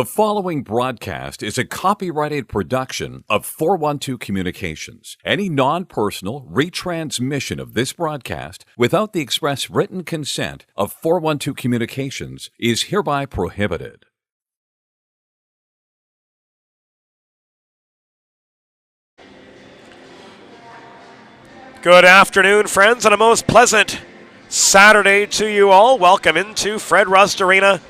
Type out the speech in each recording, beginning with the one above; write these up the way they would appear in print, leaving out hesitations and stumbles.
The following broadcast is a copyrighted production of 412 Communications. Any non-personal retransmission of this broadcast without the express written consent of 412 Communications is hereby prohibited. Good afternoon, friends, and a most pleasant Saturday to you all. Welcome into Fred Rust Arena.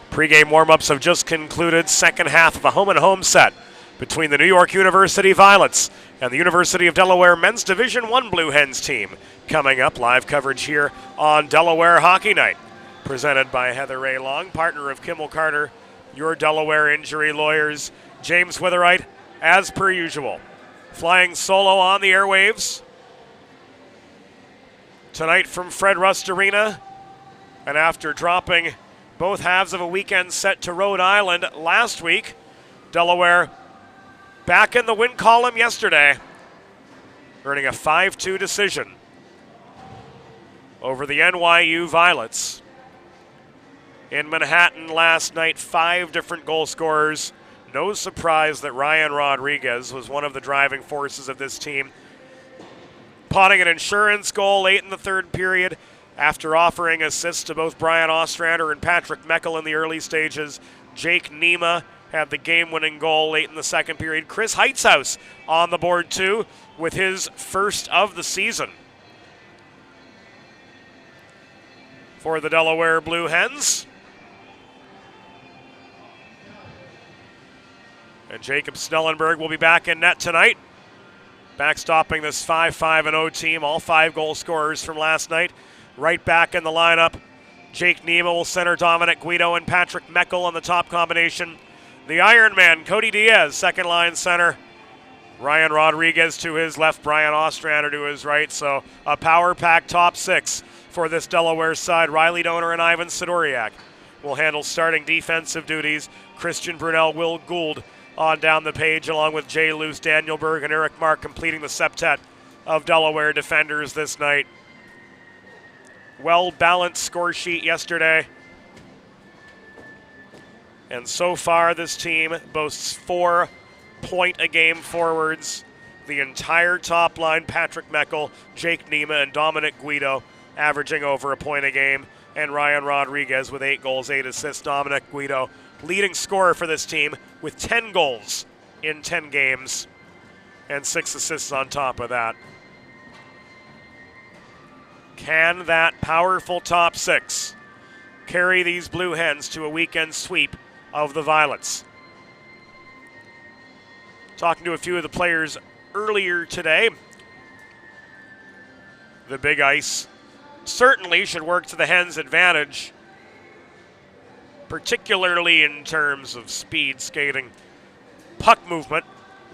Pre-game warm-ups have just concluded. Second half of a home-and-home set between the New York University Violets and the University of Delaware Men's Division I Blue Hens team. Coming up, live coverage here on Delaware Hockey Night. Presented by Heather Ray Long, partner of Kimmel Carter, your Delaware injury lawyers. James Witherite, as per usual, flying solo on the airwaves tonight from Fred Rust Arena. And after dropping both halves of a weekend set to Rhode Island last week, Delaware back in the win column yesterday, earning a 5-2 decision over the NYU Violets. In Manhattan last night, 5 different goal scorers. No surprise that Ryan Rodriguez was one of the driving forces of this team, potting an insurance goal late in the third period after offering assists to both Brian Ostrander and Patrick Meckel in the early stages. Jake Nema had the game-winning goal late in the second period. Chris Heitzhaus on the board too with his first of the season for the Delaware Blue Hens. And Jacob Snellenberg will be back in net tonight, backstopping this 5-5-0 team. All 5 goal scorers from last night right back in the lineup. Jake Nema will center Dominic Guido and Patrick Meckel on the top combination. The Iron Man, Cody Diaz, second line center. Ryan Rodriguez to his left, Brian Ostrander to his right. So a power-packed top 6 for this Delaware side. Riley Donor and Ivan Sidoriak will handle starting defensive duties. Christian Brunel, Will Gould on down the page, along with Jay Luce, Daniel Berg, and Eric Mark completing the septet of Delaware defenders this night. Well-balanced score sheet yesterday. And so far, this team boasts 4 point-a-game forwards. The entire top line, Patrick Meckel, Jake Nema, and Dominic Guido, averaging over a point a game. And Ryan Rodriguez with 8 goals, 8 assists. Dominic Guido, leading scorer for this team with 10 goals in 10 games and 6 assists on top of that. Can that powerful top 6 carry these Blue Hens to a weekend sweep of the Violets? Talking to a few of the players earlier today, the big ice certainly should work to the Hens' advantage, particularly in terms of speed, skating, puck movement.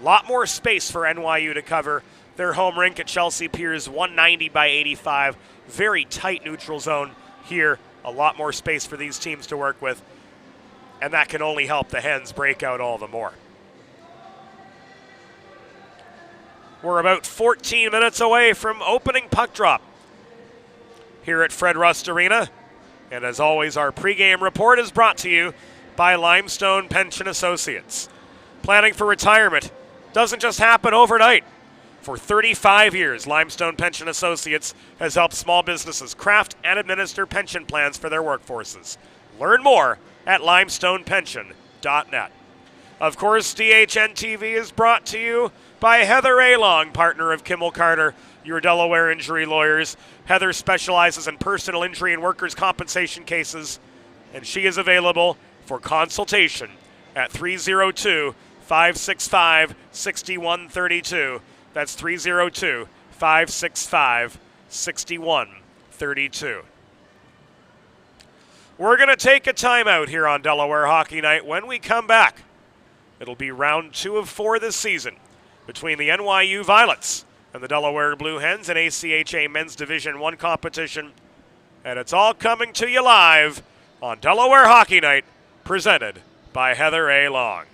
A lot more space for NYU to cover. Their home rink at Chelsea Piers, 190 by 85. Very tight neutral zone here. A lot more space for these teams to work with. And that can only help the Hens break out all the more. We're about 14 minutes away from opening puck drop here at Fred Rust Arena. And as always, our pregame report is brought to you by Limestone Pension Associates. Planning for retirement doesn't just happen overnight. For 35 years, Limestone Pension Associates has helped small businesses craft and administer pension plans for their workforces. Learn more at limestonepension.net. Of course, DHN TV is brought to you by Heather A. Long, partner of Kimmel Carter, your Delaware injury lawyers. Heather specializes in personal injury and workers' compensation cases, and she is available for consultation at 302-565-6132. That's 302-565-6132. We're going to take a timeout here on Delaware Hockey Night. When we come back, it'll be round 2 of 4 this season between the NYU Violets and the Delaware Blue Hens in ACHA Men's Division I competition. And it's all coming to you live on Delaware Hockey Night, presented by Heather A. Long.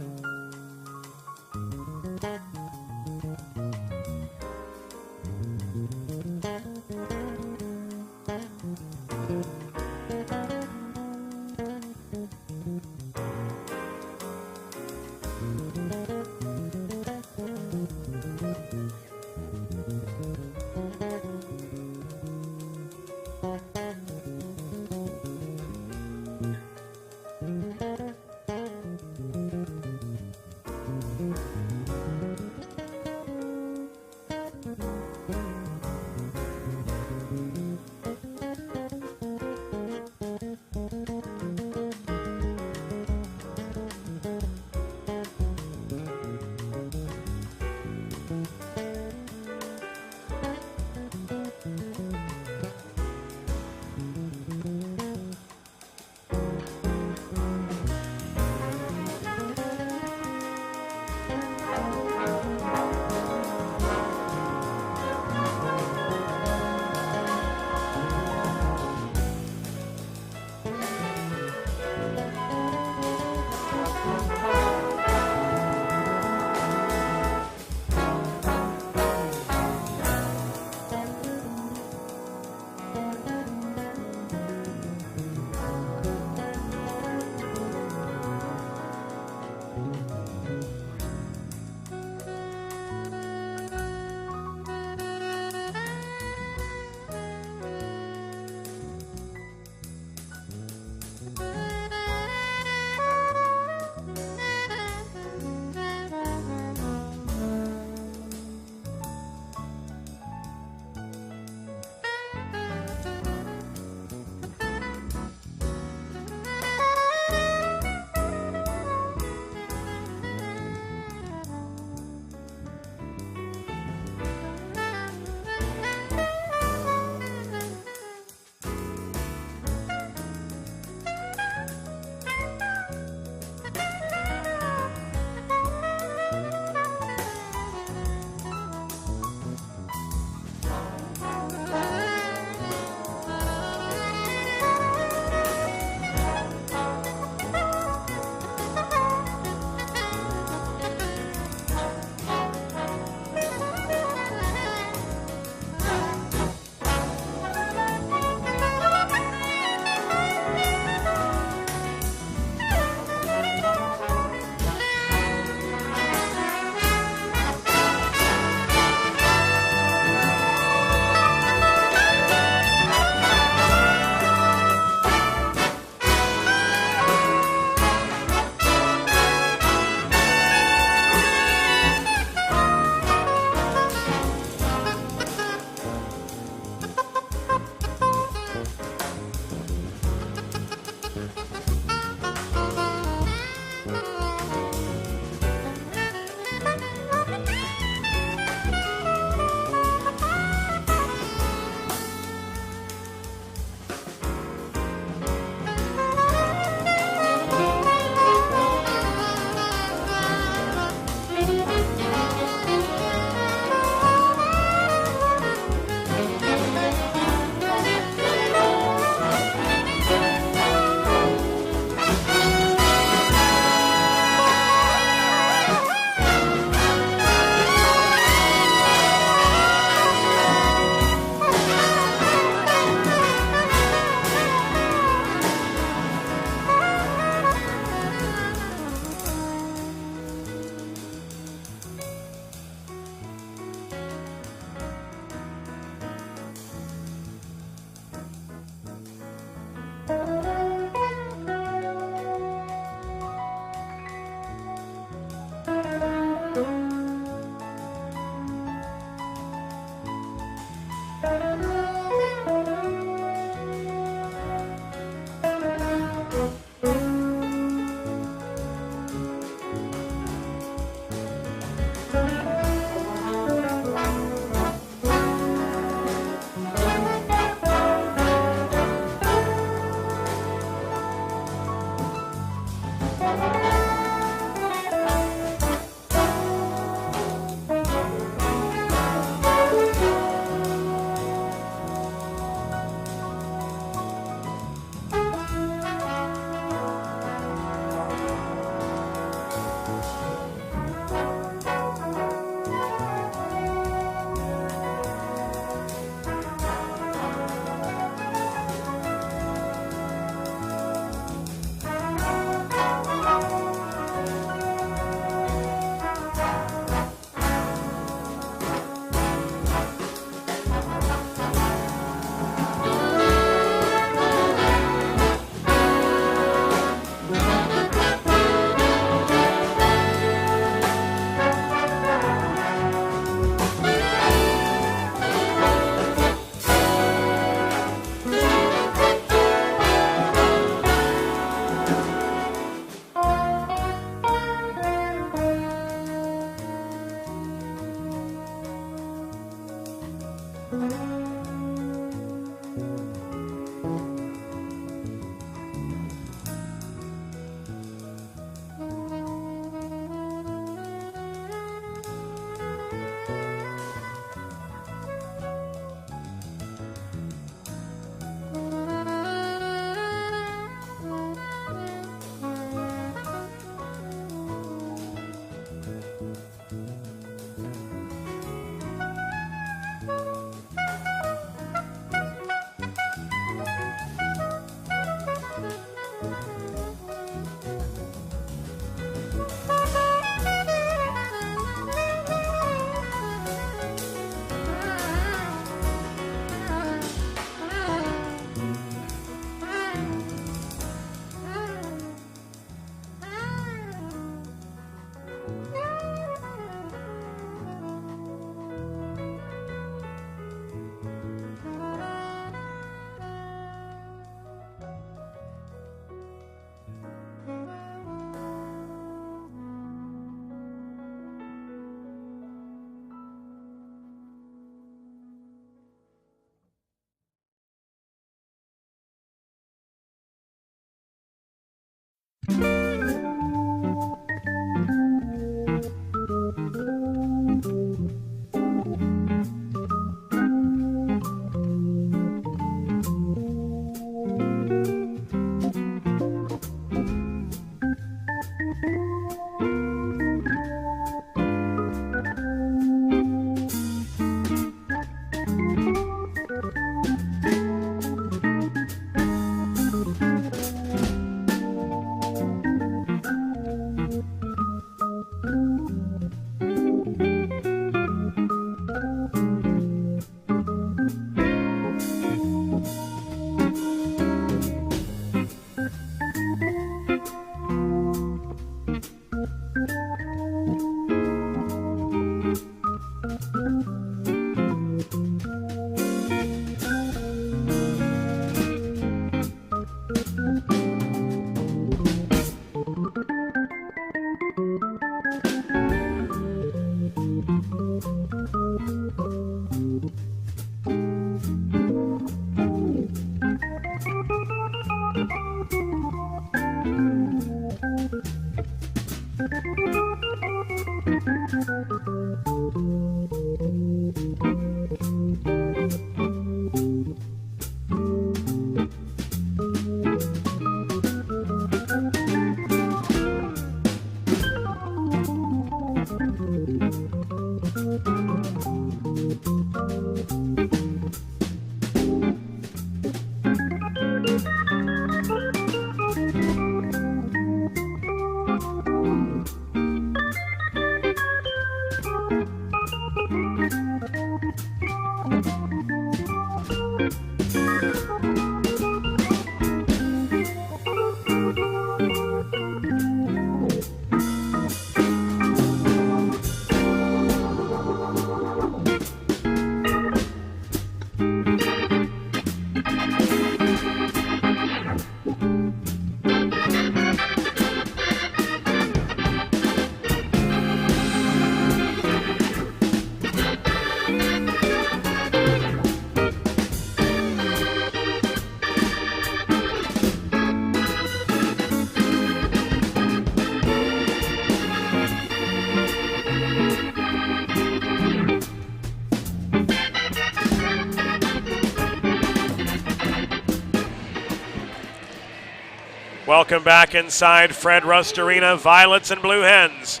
Welcome back inside Fred Rust Arena. Violets and Blue Hens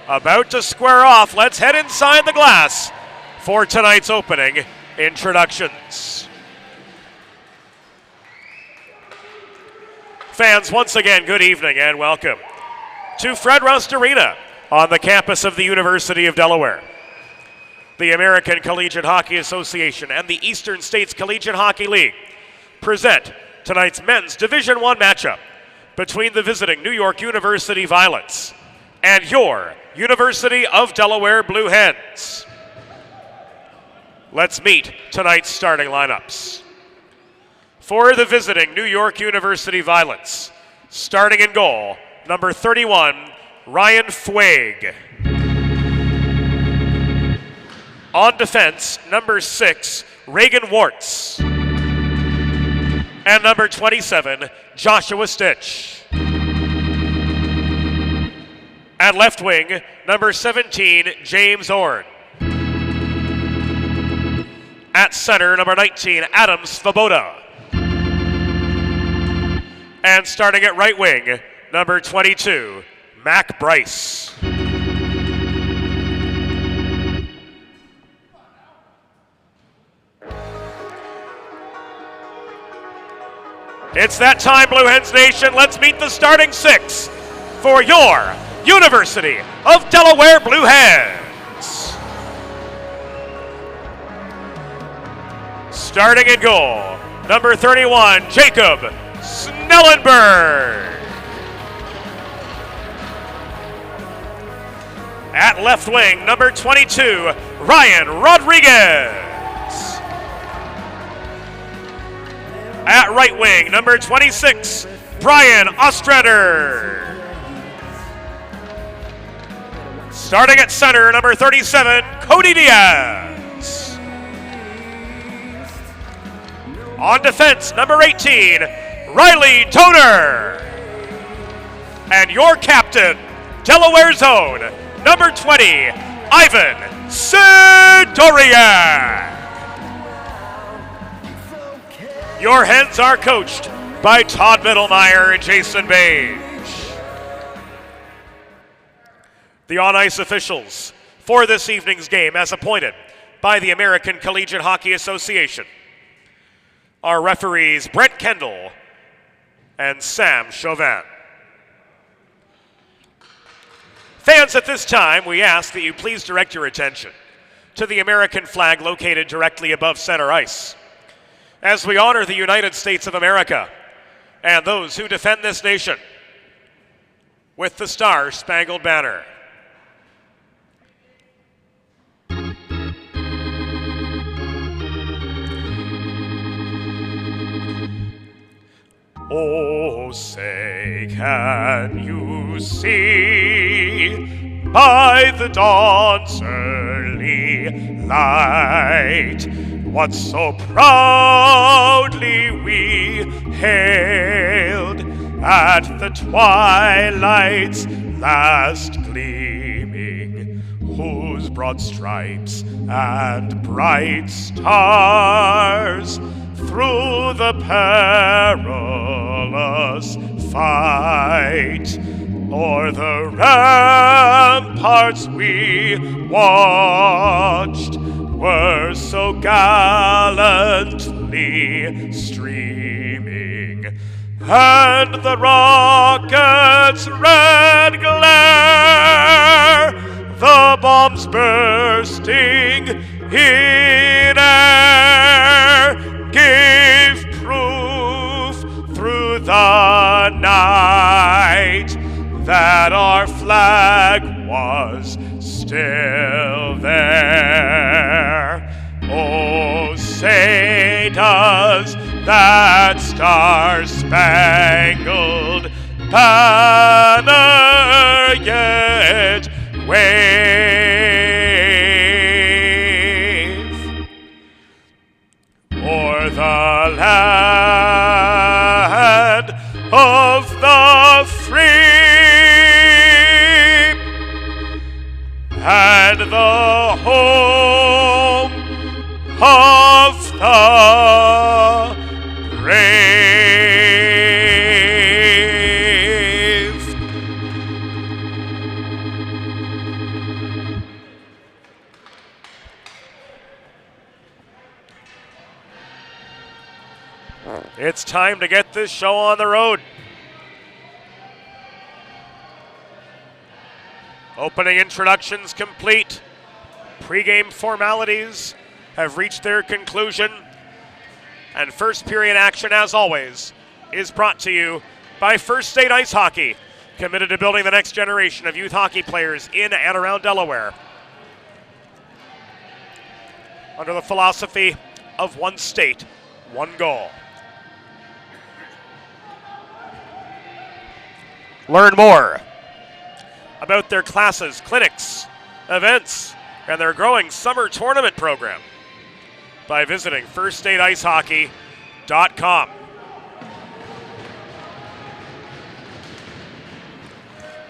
about to square off. Let's head inside the glass for tonight's opening introductions. Fans, once again, good evening and welcome to Fred Rust Arena on the campus of the University of Delaware. The American Collegiate Hockey Association and the Eastern States Collegiate Hockey League present tonight's men's Division I matchup between the visiting New York University Violets and your University of Delaware Blue Hens. Let's meet tonight's starting lineups. For the visiting New York University Violets, starting in goal, number 31, Ryan Fueg. On defense, number 6, Reagan Wartz. And number 27, Joshua Stitch. At left wing, number 17, James Orn. At center, number 19, Adam Svoboda. And starting at right wing, number 22, Mac Bryce. It's that time, Blue Hens Nation. Let's meet the starting six for your University of Delaware Blue Hens. Starting in goal, number 31, Jacob Snellenberg. At left wing, number 22, Ryan Rodriguez. At right wing, number 26, Brian Ostrander. Starting at center, number 37, Cody Diaz. On defense, number 18, Riley Toner. And your captain, Delaware's own, number 20, Ivan Sidoriak. Your Hens are coached by Todd Mittelmeyer and Jason Bage. The on-ice officials for this evening's game, as appointed by the American Collegiate Hockey Association, are referees Brent Kendall and Sam Chauvin. Fans, at this time, we ask that you please direct your attention to the American flag located directly above center ice, as we honor the United States of America and those who defend this nation with the Star-Spangled Banner. Oh, say, can you see by the dawn's early light what so proudly we hailed at the twilight's last gleaming, whose broad stripes and bright stars through the perilous fight o'er the ramparts we watched were so gallantly streaming, and the rocket's red glare, the bombs bursting in air, gave proof through the night that our flag was still there. Oh, say does that star-spangled banner yet wave o'er the land of the free and the home of the brave. It's time to get this show on the road. Opening introductions complete. Pre-game formalities have reached their conclusion. And first period action, as always, is brought to you by First State Ice Hockey, committed to building the next generation of youth hockey players in and around Delaware. Under the philosophy of one state, one goal. Learn more about their classes, clinics, events, and their growing summer tournament program by visiting firststateicehockey.com.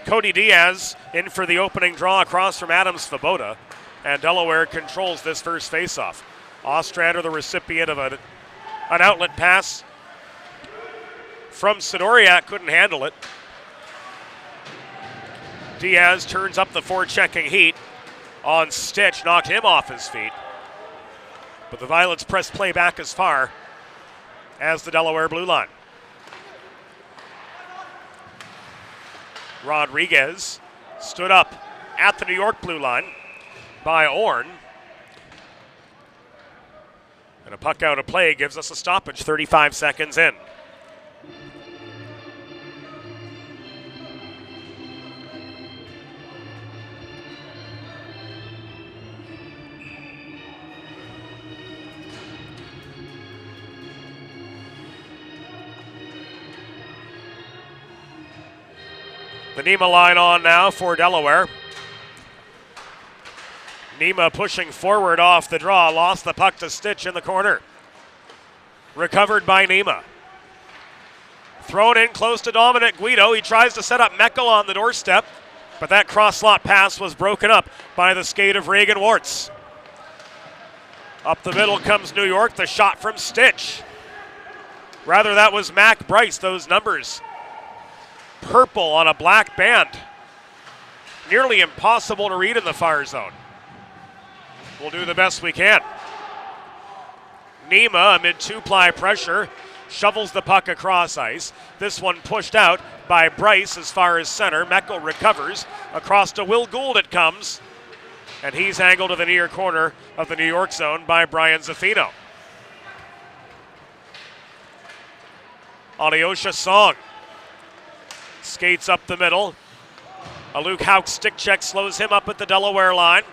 Cody Diaz in for the opening draw across from Adam Svoboda, and Delaware controls this first faceoff. Ostrander, the recipient of an outlet pass from Sidoriak, couldn't handle it. Diaz turns up the forechecking heat on Stitch, knocked him off his feet. But the Violets press play back as far as the Delaware blue line. Rodriguez stood up at the New York blue line by Orn. And a puck out of play gives us a stoppage 35 seconds in. The Nima line on now for Delaware. Nima pushing forward off the draw, lost the puck to Stitch in the corner. Recovered by Nima. Thrown in close to Dominic Guido. He tries to set up Meckel on the doorstep, but that cross-slot pass was broken up by the skate of Reagan Wartz. Up the middle comes New York, the shot from Stitch. Rather, that was Mac Bryce, those numbers. Purple on a black band. Nearly impossible to read in the far zone. We'll do the best we can. Nima, amid two-ply pressure, shovels the puck across ice. This one pushed out by Bryce as far as center. Meckel recovers. Across to Will Gould it comes. And he's angled to the near corner of the New York zone by Brian Zaffino. Alyosha Song skates up the middle. A Luke Houck stick check slows him up at the Delaware line.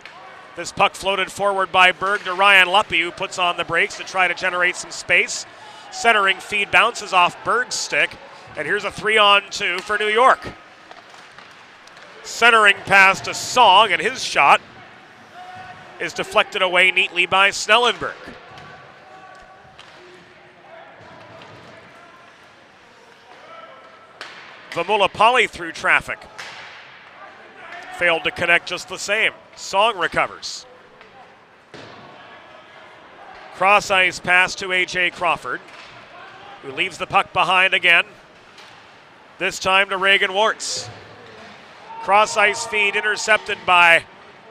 This puck floated forward by Berg to Ryan Luppy, who puts on the brakes to try to generate some space. Centering feed bounces off Berg's stick, and here's a 3-on-2 for New York. Centering pass to Song, and his shot is deflected away neatly by Snellenberg. Vamulapalli through traffic. Failed to connect just the same. Song recovers. Cross ice pass to A.J. Crawford, who leaves the puck behind again. This time to Reagan Wartz. Cross ice feed intercepted by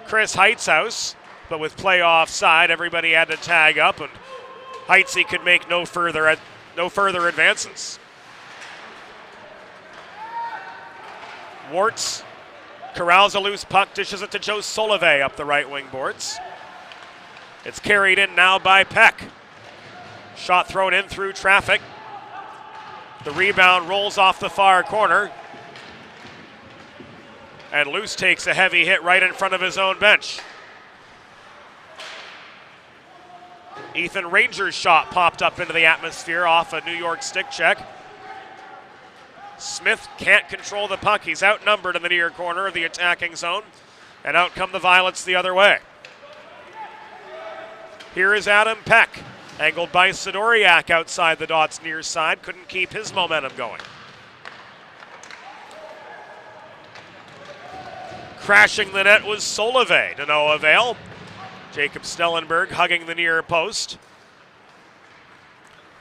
Chris Heitzhaus, but with play offside, everybody had to tag up, and Heitzey could make no further advances. Wartz corrals a loose puck, dishes it to Joe Solove up the right wing boards. It's carried in now by Peck. Shot thrown in through traffic. The rebound rolls off the far corner. And Luce takes a heavy hit right in front of his own bench. Ethan Ranger's shot popped up into the atmosphere off a New York stick check. Smith can't control the puck. He's outnumbered in the near corner of the attacking zone. And out come the Violets the other way. Here is Adam Peck, angled by Sidoriak outside the dot's near side. Couldn't keep his momentum going. Crashing the net was Solove to no avail. Jacob Snellenberg hugging the near post.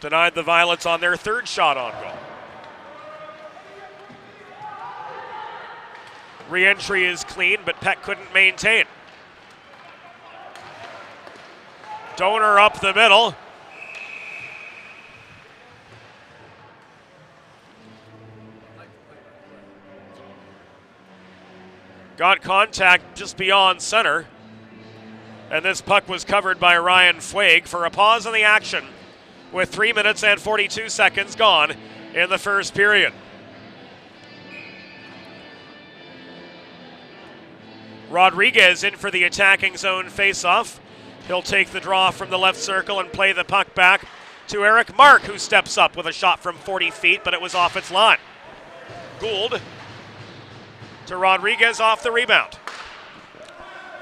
Denied the Violets on their third shot on goal. Re-entry is clean, but Peck couldn't maintain. Donor up the middle. Got contact just beyond center. And this puck was covered by Ryan Fueg for a pause in the action with 3 minutes and 42 seconds gone in the first period. Rodriguez in for the attacking zone faceoff. He'll take the draw from the left circle and play the puck back to Eric Mark, who steps up with a shot from 40 feet, but it was off its line. Gould to Rodriguez off the rebound.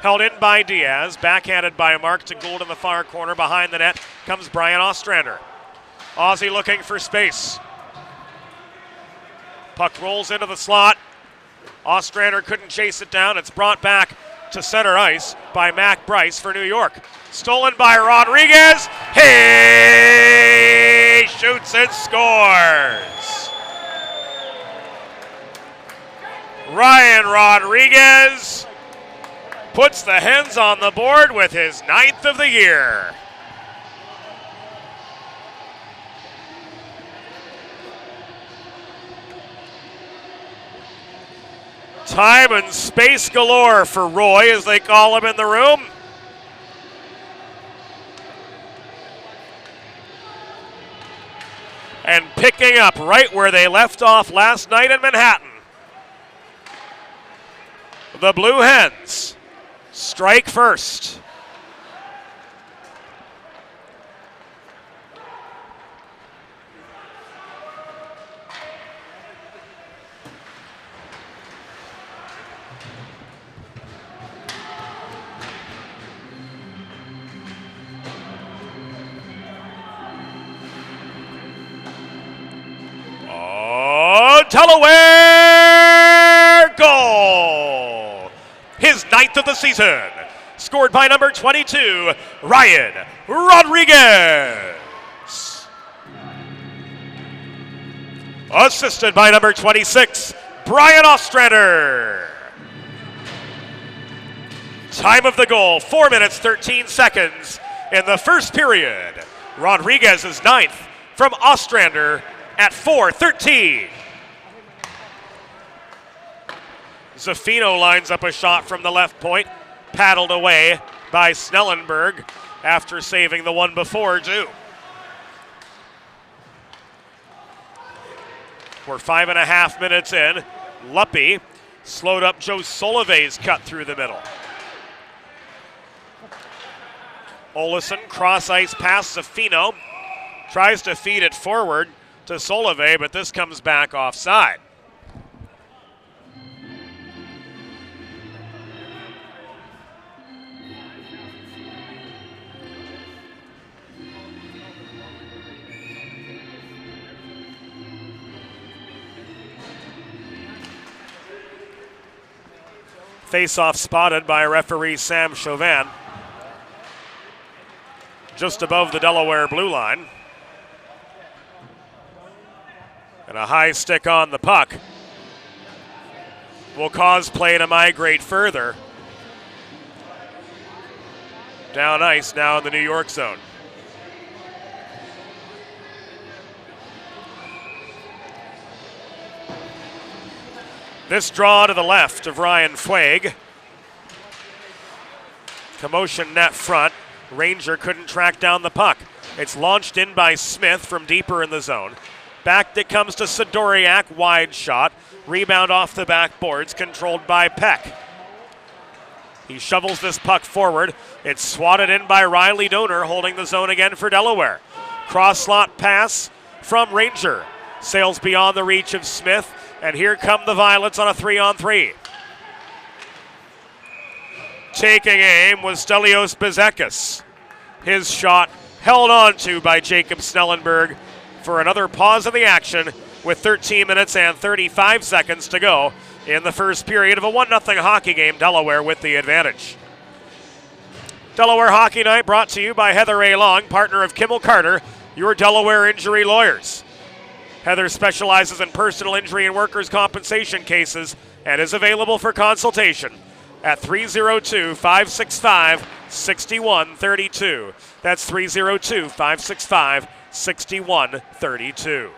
Held in by Diaz, backhanded by Mark to Gould in the far corner. Behind the net comes Brian Ostrander. Ozzy looking for space. Puck rolls into the slot. Ostrander couldn't chase it down. It's brought back to center ice by Mac Bryce for New York. Stolen by Rodriguez. He shoots and scores. Ryan Rodriguez puts the Hens on the board with his 9th of the year. Time and space galore for Roy, as they call him in the room. And picking up right where they left off last night in Manhattan. The Blue Hens strike first. Delaware goal! His 9th of the season. Scored by number 22, Ryan Rodriguez. Assisted by number 26, Brian Ostrander. Time of the goal, 4 minutes, 13 seconds in the first period. Rodriguez's 9th from Ostrander at 4-13. Zaffino lines up a shot from the left point, paddled away by Snellenberg after saving the one before too. We're 5.5 minutes in. Luppy slowed up Joe Solive's cut through the middle. Olesen, cross ice pass Zaffino. Tries to feed it forward to Solive, but this comes back offside. Face-off spotted by referee Sam Chauvin. Just above the Delaware blue line. And a high stick on the puck will cause play to migrate further. Down ice now in the New York zone. This draw to the left of Ryan Fueg. Commotion net front. Ranger couldn't track down the puck. It's launched in by Smith from deeper in the zone. Back it comes to Sidoriak, wide shot. Rebound off the backboards, controlled by Peck. He shovels this puck forward. It's swatted in by Riley Donor, holding the zone again for Delaware. Cross slot pass from Ranger. Sails beyond the reach of Smith, and here come the Violets on a 3-on-3. Taking aim was Stelios Bezekis. His shot held on to by Jacob Snellenberg for another pause of the action with 13 minutes and 35 seconds to go in the first period of a 1-0 hockey game. Delaware with the advantage. Delaware Hockey Night brought to you by Heather A. Long, partner of Kimmel Carter, your Delaware injury lawyers. Heather specializes in personal injury and workers' compensation cases and is available for consultation at 302-565-6132. That's 302-565-6132.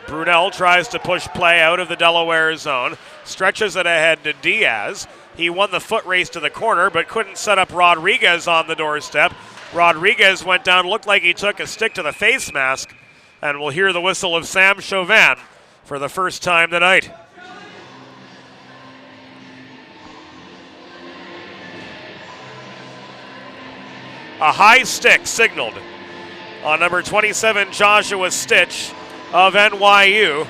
Brunel tries to push play out of the Delaware zone, stretches it ahead to Diaz. He won the foot race to the corner, but couldn't set up Rodriguez on the doorstep. Rodriguez went down, looked like he took a stick to the face mask, and we'll hear the whistle of Sam Chauvin for the first time tonight. A high stick signaled on number 27, Joshua Stitch of NYU.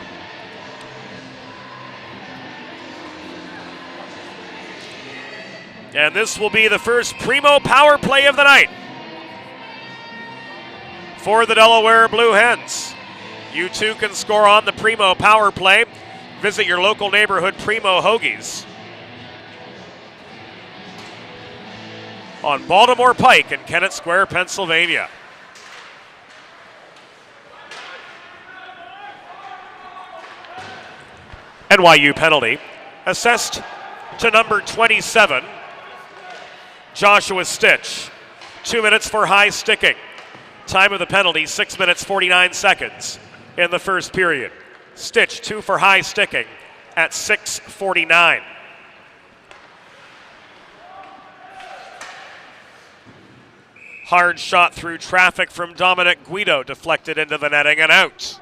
And this will be the first primo power play of the night for the Delaware Blue Hens. You too can score on the primo power play. Visit your local neighborhood Primo Hoagies on Baltimore Pike in Kennett Square, Pennsylvania. NYU penalty assessed to number 27, Joshua Stitch. 2 minutes for high sticking. Time of the penalty, 6 minutes, 49 seconds in the first period. Stitch, 2 for high sticking at 6:49. Hard shot through traffic from Dominic Guido, deflected into the netting and out.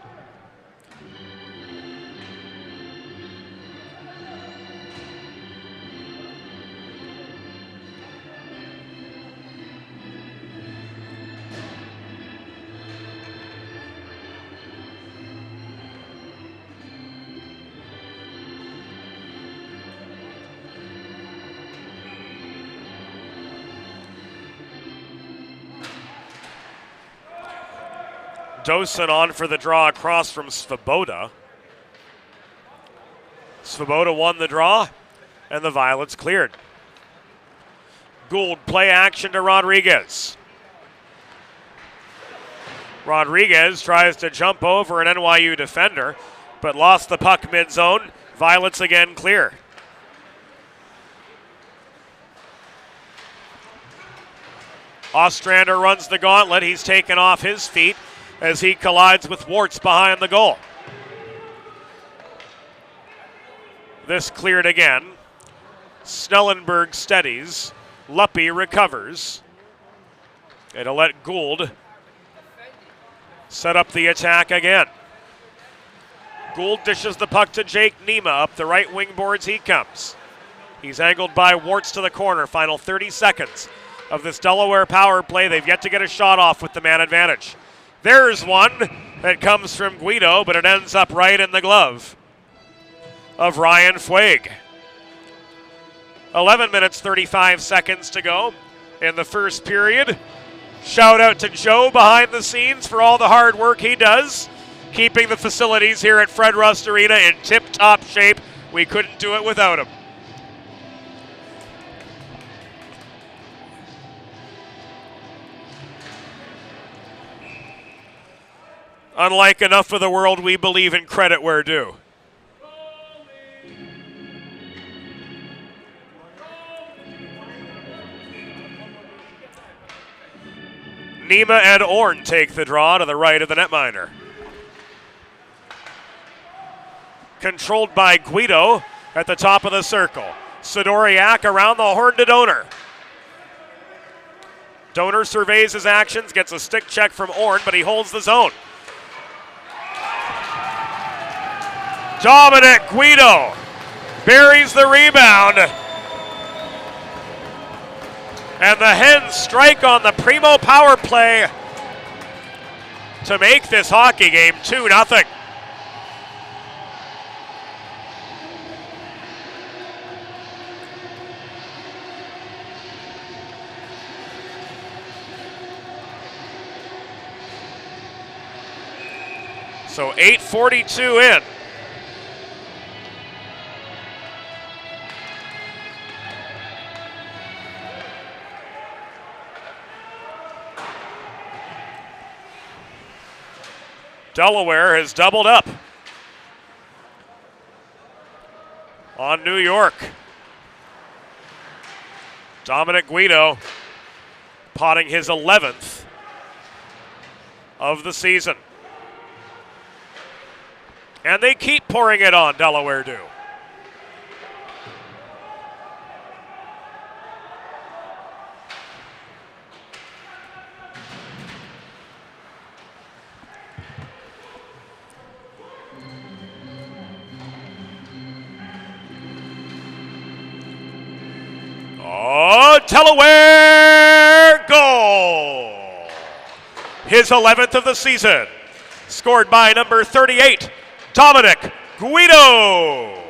Dosen on for the draw across from Svoboda. Svoboda won the draw, and the Violets cleared. Gould play action to Rodriguez. Rodriguez tries to jump over an NYU defender, but lost the puck mid-zone. Violets again clear. Ostrander runs the gauntlet. He's taken off his feet as he collides with Wartz behind the goal. This cleared again. Snellenberg steadies. Luppy recovers. It'll let Gould set up the attack again. Gould dishes the puck to Jake Nema. Up the right wing boards he comes. He's angled by Wartz to the corner. Final 30 seconds of this Delaware power play. They've yet to get a shot off with the man advantage. There's one that comes from Guido, but it ends up right in the glove of Ryan Fueg. 11 minutes, 35 seconds to go in the first period. Shout out to Joe behind the scenes for all the hard work he does, keeping the facilities here at Fred Rust Arena in tip-top shape. We couldn't do it without him. Unlike enough of the world, we believe in credit where due. Nema and Orn take the draw to the right of the netminder. Controlled by Guido at the top of the circle. Sidoriak around the horn to Donor. Donor surveys his actions, gets a stick check from Orn, but he holds the zone. Dominic Guido buries the rebound. And the Hens strike on the Primo power play to make this hockey game 2-0. So 8:42 in. Delaware has doubled up on New York. Dominic Guido potting his 11th of the season. And they keep pouring it on, Delaware do. Oh, Delaware goal! His 11th of the season. Scored by number 38, Dominic Guido.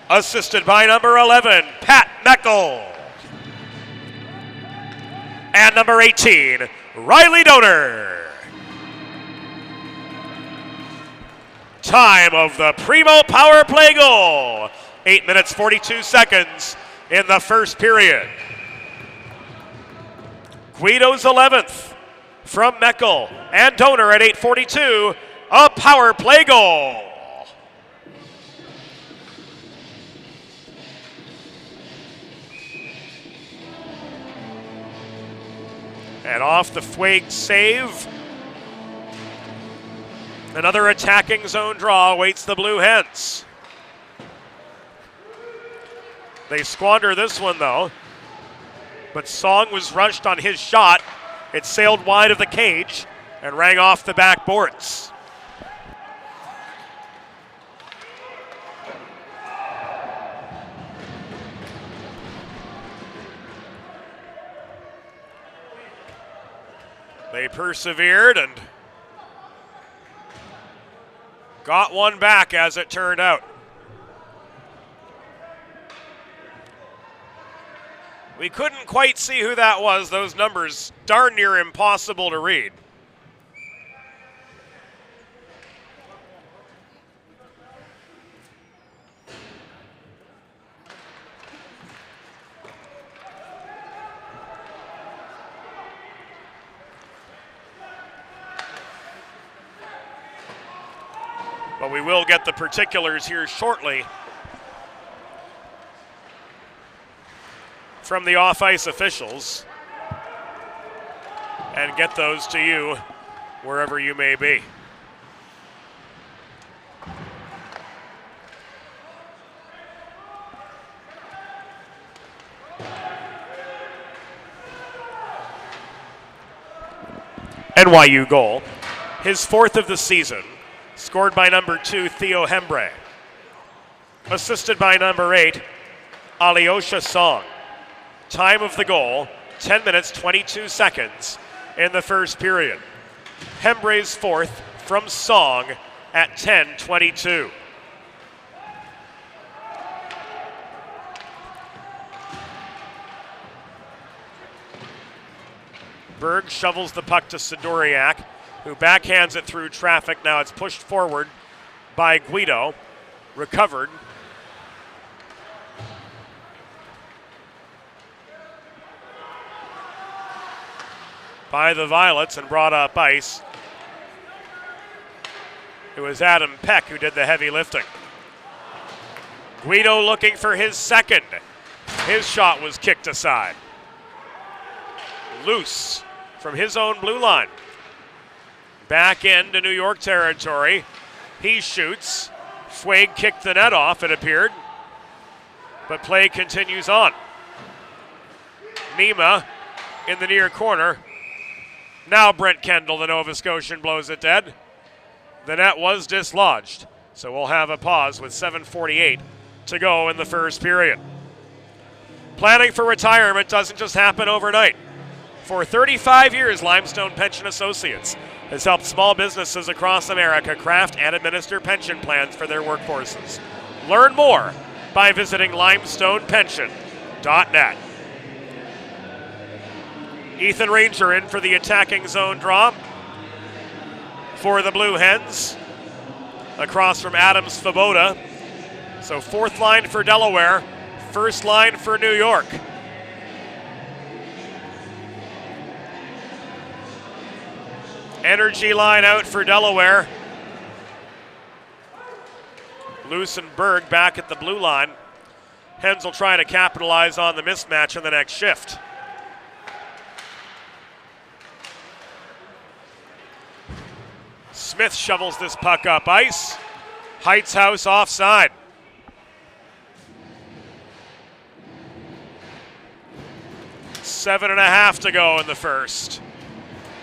Assisted by number 11, Pat Meckel. And number 18, Riley Donor. Time of the Primo power play goal. 8 minutes, 42 seconds in the first period. Guido's 11th from Meckel and Donor at 8:42, a power play goal. And off the Fueg save, another attacking zone draw awaits the Blue Hens. They squander this one though, but Song was rushed on his shot. It sailed wide of the cage and rang off the backboards. They persevered and got one back as it turned out. We couldn't quite see who that was. Those numbers darn near impossible to read. But we will get the particulars here shortly. from the off-ice officials and get those to you wherever you may be. NYU goal, his 4th of the season, scored by number 2, Theo Hembre. Assisted by number 8, Alyosha Song. Time of the goal, 10 minutes, 22 seconds in the first period. Hembre's 4th from Song at 10:22. Berg shovels the puck to Sidoriak, who backhands it through traffic. Now it's pushed forward by Guido. Recovered. By the Violets and brought up ice. It was Adam Peck who did the heavy lifting. Guido looking for his second. His shot was kicked aside. Loose from his own blue line. Back into New York territory. He shoots. Fueg kicked the net off, it appeared. But play continues on. Nima in the near corner. Now Brent Kendall, the Nova Scotian, blows it dead. The net was dislodged. So we'll have a pause with 7:48 to go in the first period. Planning for retirement doesn't just happen overnight. For 35 years, Limestone Pension Associates has helped small businesses across America craft and administer pension plans for their workforces. Learn more by visiting limestonepension.net. Ethan Ranger in for the attacking zone draw for the Blue Hens, across from Adam Svoboda. So 4th line for Delaware, 1st line for New York. Energy line out for Delaware. Lucenberg back at the blue line. Hens will try to capitalize on the mismatch in the next shift. Smith shovels this puck up ice. Heitzhaus offside. Seven and a half to go in the first.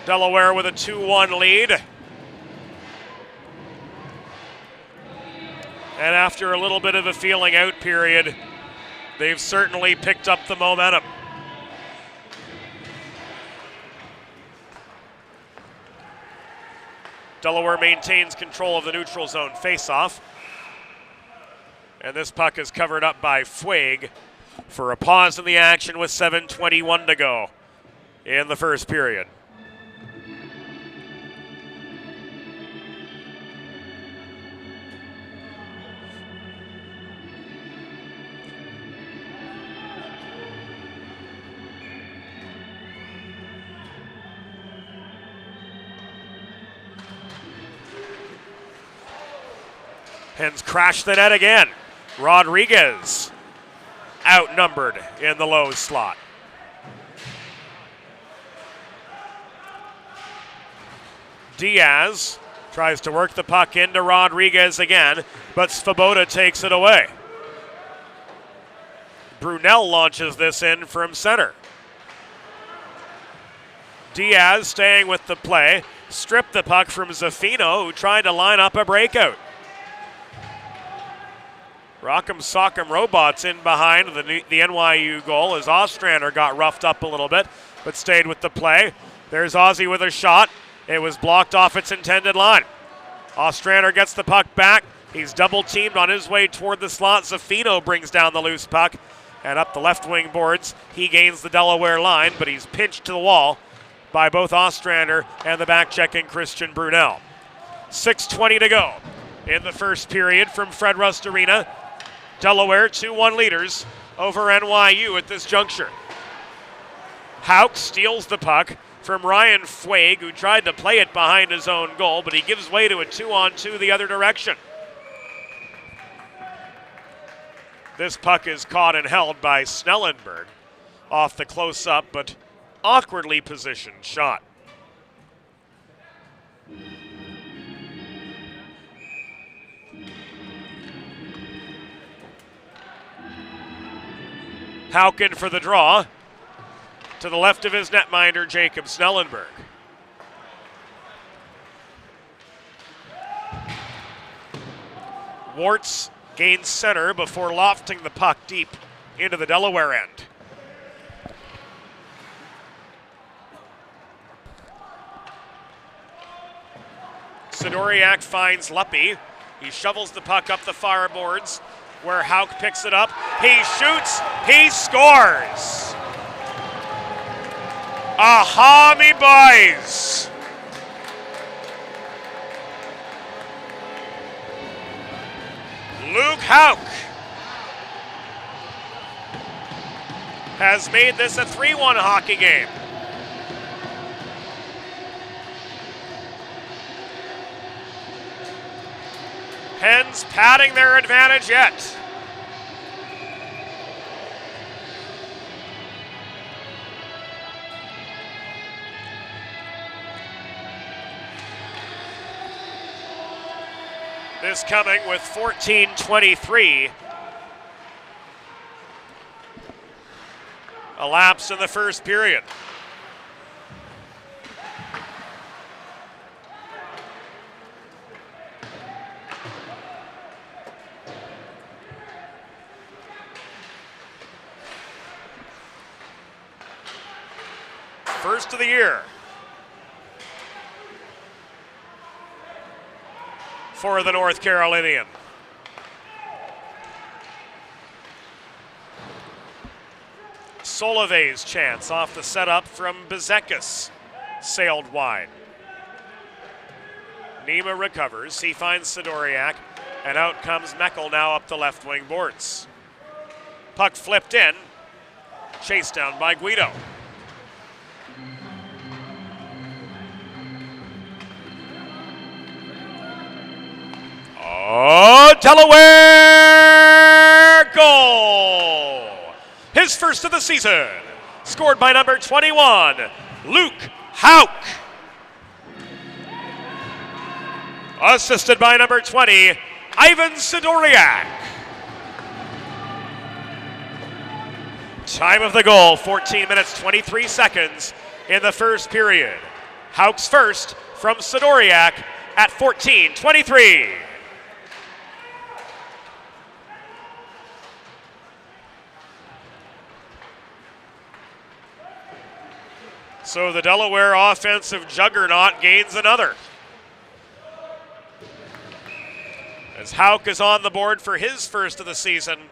Delaware with a 2-1 lead. And after a little bit of a feeling out period, they've certainly picked up the momentum. Delaware maintains control of the neutral zone faceoff. And this puck is covered up by Fueg for a pause in the action with 7:21 to go in the first period. Hens crash the net again. Rodriguez outnumbered in the low slot. Diaz tries to work the puck into Rodriguez again, but Svoboda takes it away. Brunel launches this in from center. Diaz staying with the play, stripped the puck from Zaffino, who tried to line up a breakout. Rock'em Sock'em Robots in behind the NYU goal as Ostrander got roughed up a little bit, but stayed with the play. There's Ozzy with a shot. It was blocked off its intended line. Ostrander gets the puck back. He's double teamed on his way toward the slot. Zaffino brings down the loose puck, and up the left wing boards, he gains the Delaware line, but he's pinched to the wall by both Ostrander and the back-checking Christian Brunel. 6:20 to go in the first period from Fred Rust Arena. Delaware 2-1 leaders over NYU at this juncture. Hauk steals the puck from Ryan Fueg, who tried to play it behind his own goal, but he gives way to a 2-on-2 the other direction. This puck is caught and held by Snellenberg. off the close-up but awkwardly positioned shot. Hauken for the draw. To the left of his netminder, Jacob Snellenberg. Wartz gains center before lofting the puck deep into the Delaware end. Sidoriak finds Luppy. He shovels the puck up the far boards where Hauk picks it up. He shoots, he scores! Aha, me boys! Luke Hauk has made this a 3-1 hockey game. Pens padding their advantage yet. This coming with 14:23 elapsed in the first period. First of the year for the North Carolinian. Solove's chance off the setup from Bezekis sailed wide. Nima recovers. He finds Sidoriak, and out comes Meckel now up the left wing boards. Puck flipped in, chased down by Guido. Oh, Delaware goal! His first of the season. Scored by number 21, Luke Hauk. Assisted by number 20, Ivan Sidoriak. Time of the goal, 14 minutes, 23 seconds in the first period. Hauk's first from Sidoriak at 14:23. So the Delaware offensive juggernaut gains another. As Hauk is on the board for his first of the season,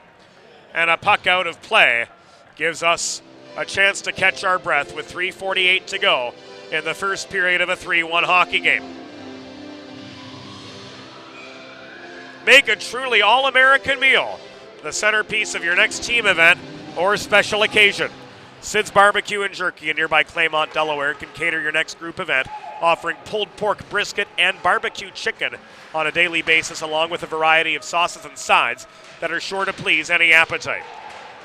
and a puck out of play gives us a chance to catch our breath with 3:48 to go in the first period of a 3-1 hockey game. Make a truly all-American meal the centerpiece of your next team event or special occasion. Sid's Barbecue and Jerky in nearby Claymont, Delaware can cater your next group event, offering pulled pork brisket and barbecue chicken on a daily basis, along with a variety of sauces and sides that are sure to please any appetite.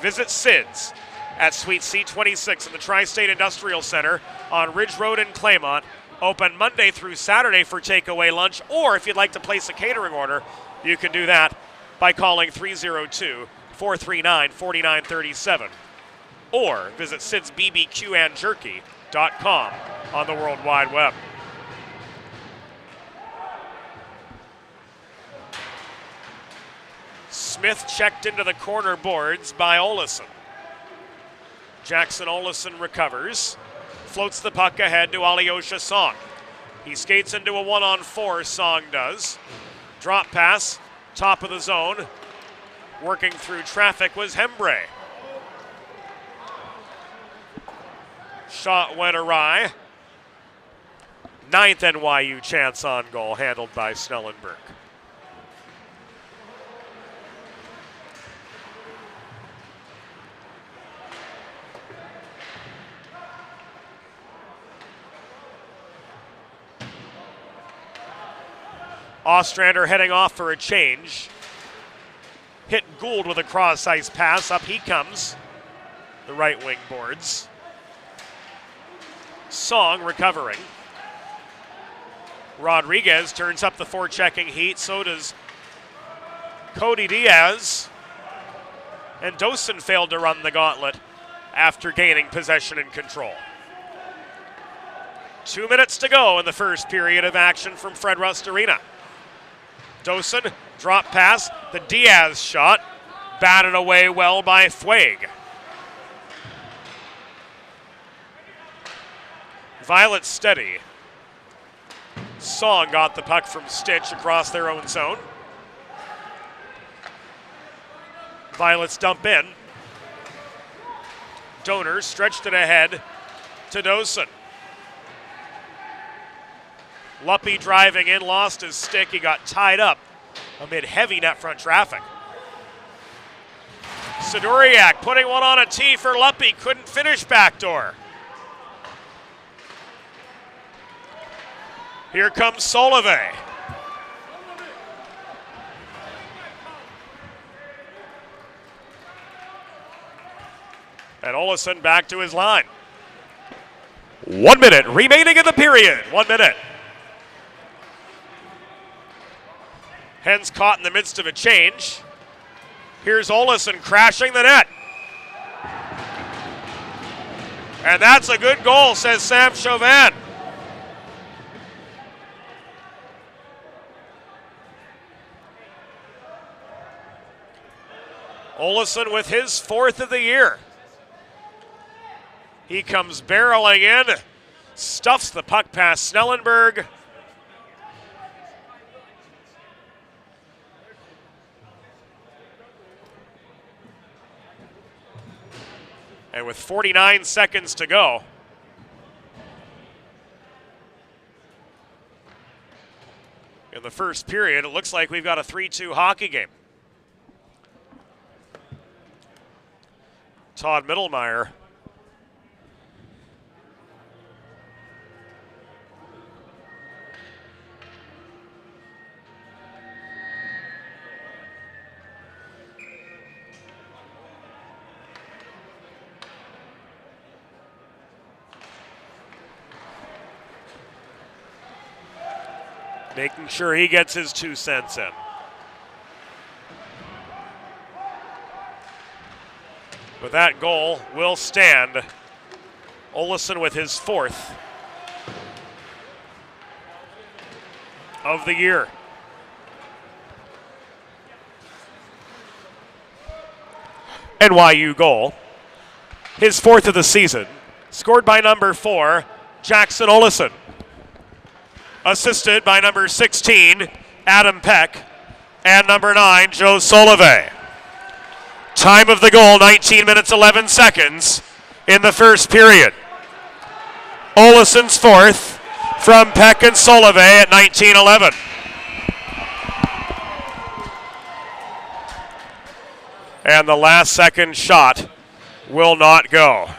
Visit Sid's at Suite C26 in the Tri-State Industrial Center on Ridge Road in Claymont, open Monday through Saturday for takeaway lunch, or if you'd like to place a catering order, you can do that by calling 302-439-4937. Or visit sidsbbqandjerky.com on the World Wide Web. Smith checked into the corner boards by Olesen. Jackson Olesen recovers, floats the puck ahead to Alyosha Song. He skates into a 1-on-4, Song does. Drop pass, top of the zone. Working through traffic was Hembre. Shot went awry. 9th NYU chance on goal, handled by Snellenberg. Ostrander heading off for a change. Hit Gould with a cross-ice pass. Up he comes. the right wing boards. Song recovering. Rodriguez turns up the forechecking heat. So does Cody Diaz. And Dosen failed to run the gauntlet after gaining possession and control. 2 minutes to go in the first period of action from Fred Rust Arena. Dosen, drop pass, the Diaz shot, batted away well by Fueg. Violet steady. Song got the puck from Stitch across their own zone. Violets dump in. Donor stretched it ahead to Dosen. Luppy driving in, lost his stick. He got tied up amid heavy net front traffic. Sidoriak putting one on a tee for Luppy. Couldn't finish backdoor. Here comes Solove. And Olesen back to his line. 1 minute remaining in the period. 1 minute. Hens caught in the midst of a change. Here's Olesen crashing the net. And that's a good goal, says Sam Chauvin. Olesen with his fourth of the year. He comes barreling in, stuffs the puck past Snellenberg. And with 49 seconds to go, in the first period, it looks like we've got a 3-2 hockey game. Todd Mittelmeyer making sure he gets his 2 cents in. But that goal will stand. Olesen with his fourth of the year. NYU goal. His fourth of the season. Scored by number 4, Jackson Olesen. Assisted by number 16, Adam Peck, and number 9, Joe Solove. Time of the goal, 19 minutes, 11 seconds in the first period. Olesen's fourth from Peck and Solove at 19:11. And the last second shot will not go.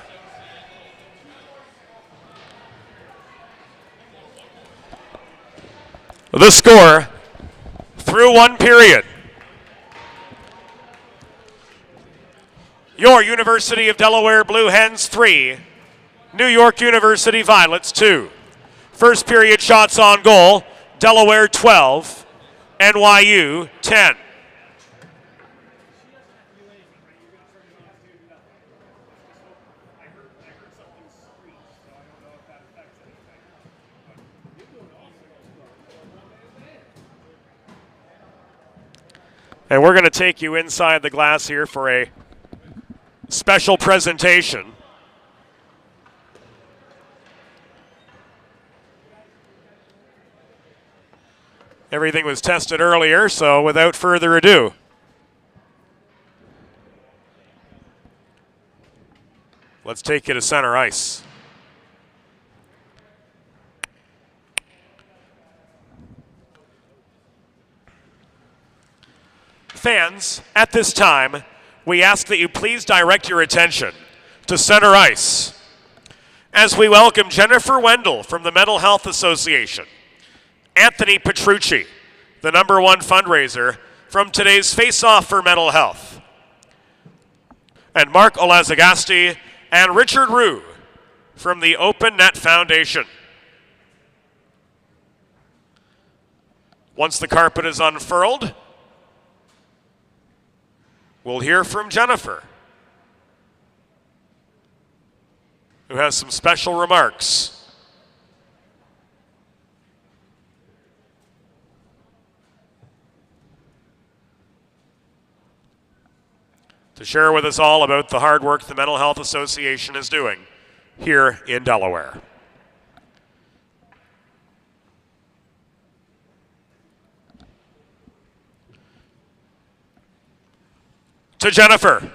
The score through one period. Your University of Delaware Blue Hens 3, New York University Violets 2. First period shots on goal, Delaware 12, NYU 10. And we're going to take you inside the glass here for a special presentation. Everything was tested earlier, so without further ado, let's take you to center ice. Fans, at this time, we ask that you please direct your attention to center ice as we welcome Jennifer Wendell from the Mental Health Association, Anthony Petrucci, the #1 fundraiser from today's Face Off for Mental Health, and Mark Olazagasti and Richard Rue from the Open Net Foundation. Once the carpet is unfurled, we'll hear from Jennifer, who has some special remarks. To share with us all about the hard work the Mental Health Association is doing here in Delaware. To Jennifer.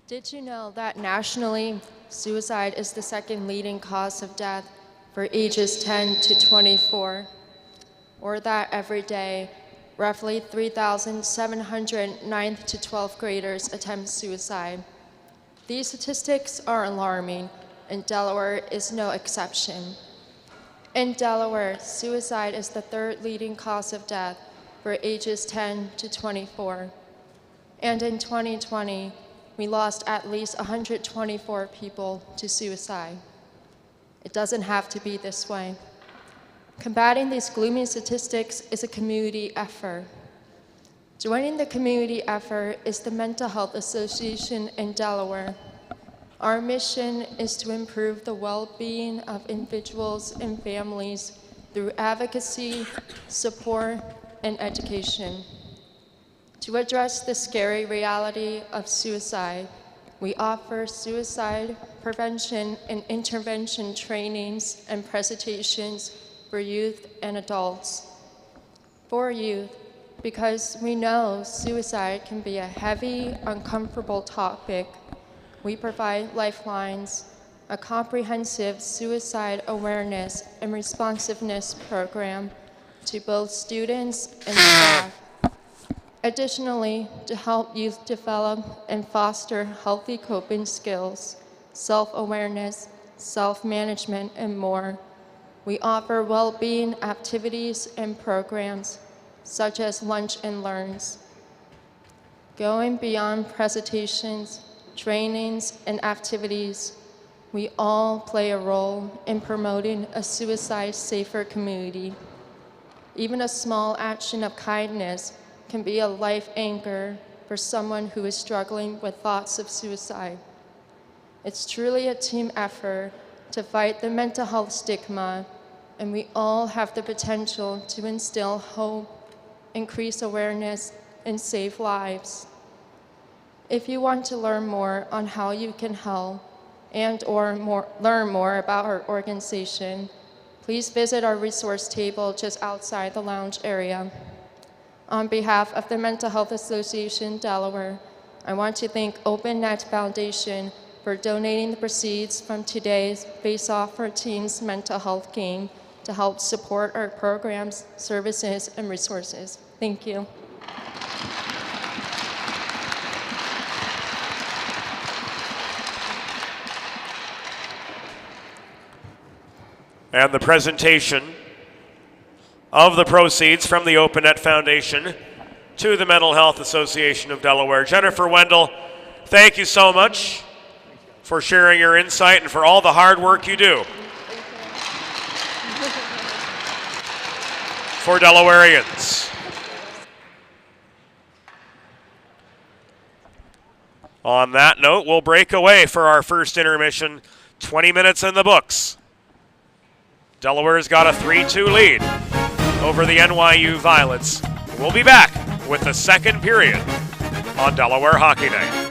Did you know that nationally, suicide is the second leading cause of death for ages 10 to 24? Or that every day, roughly 3,700 9th to 12th graders attempt suicide? These statistics are alarming, and Delaware is no exception. In Delaware, suicide is the third leading cause of death for ages 10 to 24. And in 2020, we lost at least 124 people to suicide. It doesn't have to be this way. Combating these gloomy statistics is a community effort. Joining the community effort is the Mental Health Association in Delaware. Our mission is to improve the well-being of individuals and families through advocacy, support, and education. To address the scary reality of suicide, we offer suicide prevention and intervention trainings and presentations for youth and adults. For youth, because we know suicide can be a heavy, uncomfortable topic, we provide lifelines, a comprehensive suicide awareness and responsiveness program to both students and staff. Additionally, to help youth develop and foster healthy coping skills, self-awareness, self-management, and more, we offer well-being activities and programs such as Lunch and Learns. Going beyond presentations, trainings, and activities, we all play a role in promoting a suicide-safer community. Even a small action of kindness can be a life anchor for someone who is struggling with thoughts of suicide. It's truly a team effort to fight the mental health stigma, and we all have the potential to instill hope, increase awareness, and save lives. If you want to learn more on how you can help and/or learn more about our organization, please visit our resource table just outside the lounge area. On behalf of the Mental Health Association Delaware, I want to thank Open Net Foundation for donating the proceeds from today's Face Off for Teens mental health game to help support our programs, services, and resources. Thank you. And the presentation of the proceeds from the Open Net Foundation to the Mental Health Association of Delaware. Jennifer Wendell, thank you so much for sharing your insight and for all the hard work you do for Delawareans. On that note, we'll break away for our first intermission. 20 minutes in the books. Delaware's got a 3-2 lead over the NYU Violets. We'll be back with the second period on Delaware Hockey Night.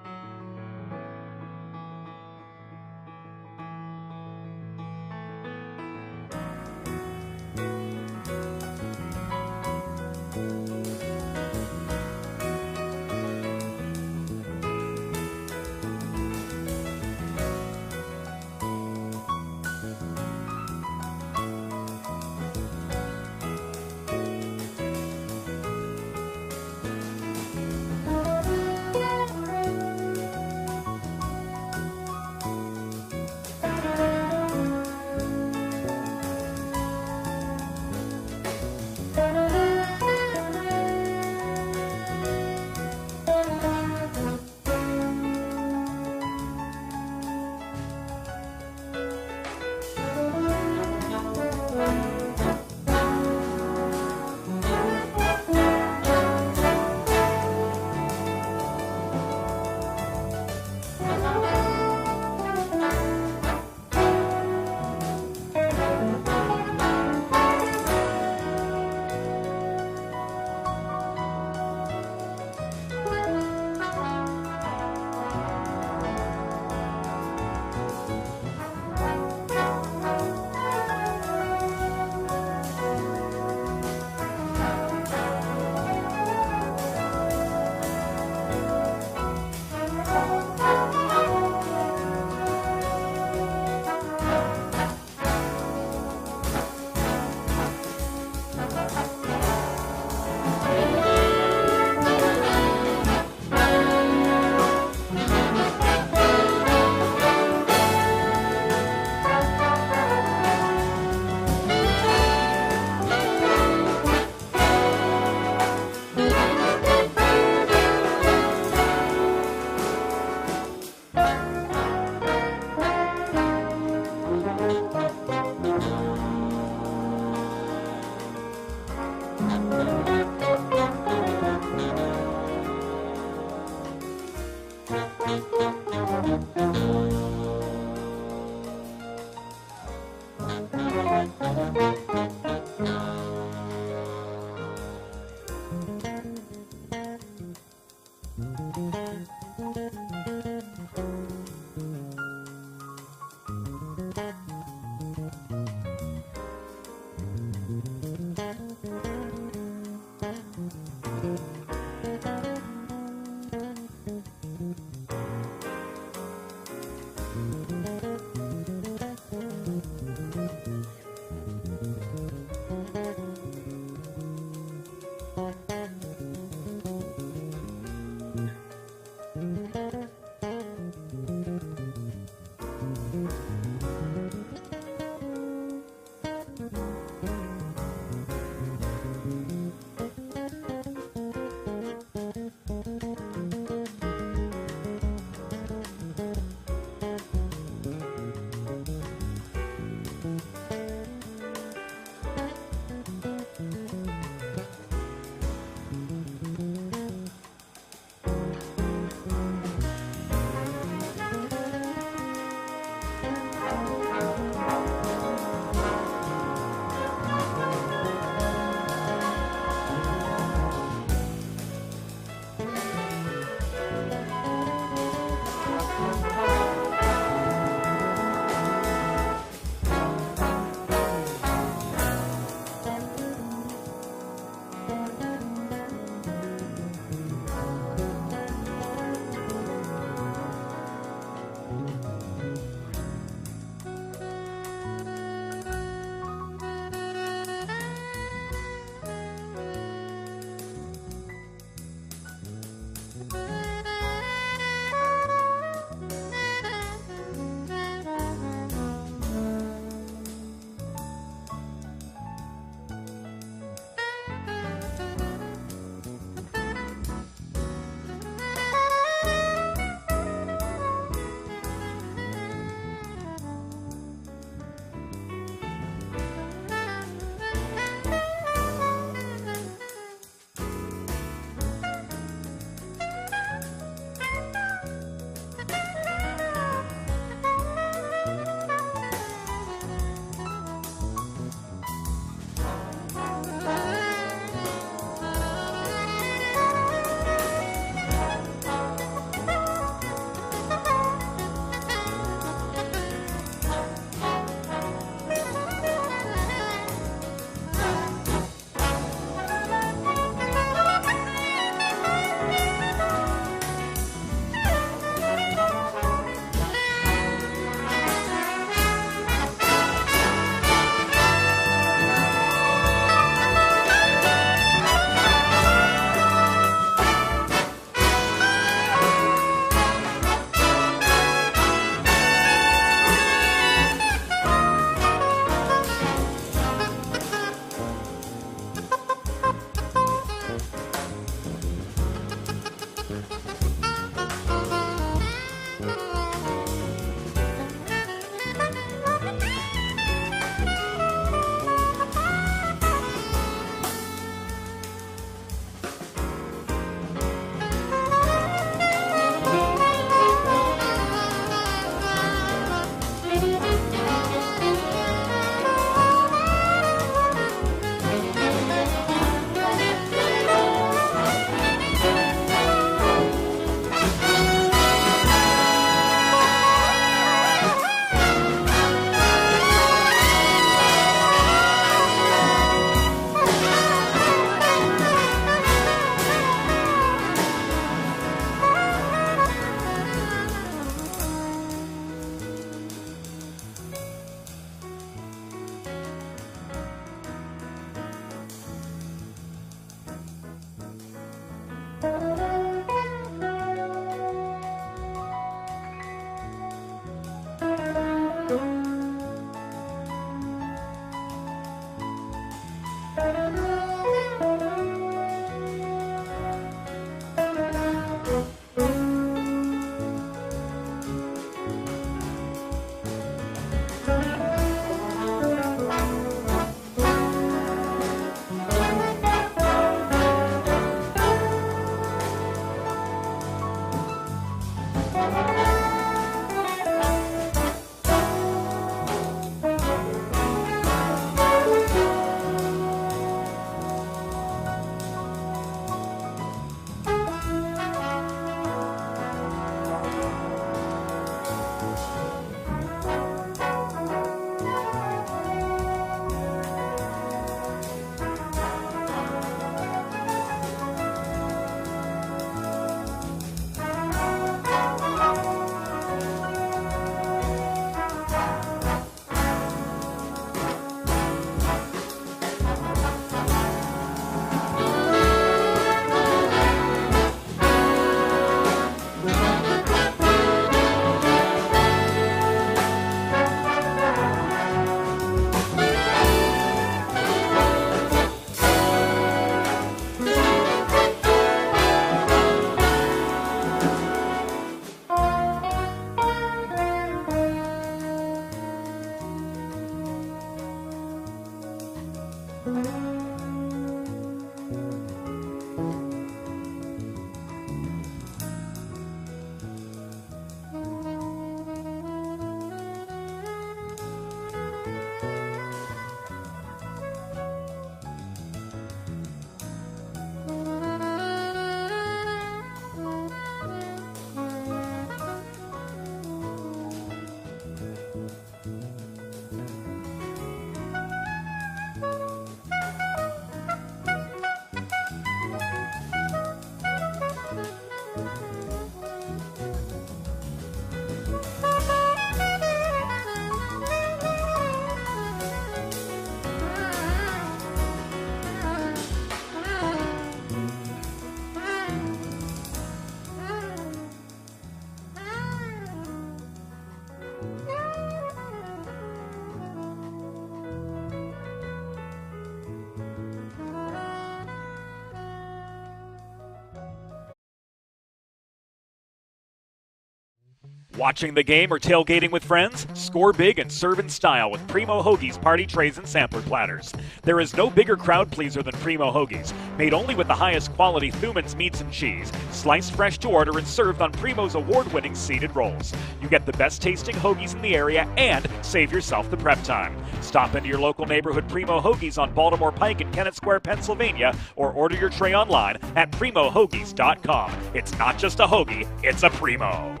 Watching the game or tailgating with friends? Score big and serve in style with Primo Hoagie's party trays and sampler platters. There is no bigger crowd pleaser than Primo Hoagie's, made only with the highest quality Thuman's meats and cheese, sliced fresh to order and served on Primo's award-winning seeded rolls. You get the best tasting hoagies in the area and save yourself the prep time. Stop into your local neighborhood Primo Hoagie's on Baltimore Pike in Kennett Square, Pennsylvania, or order your tray online at primohoagies.com. It's not just a hoagie, it's a Primo.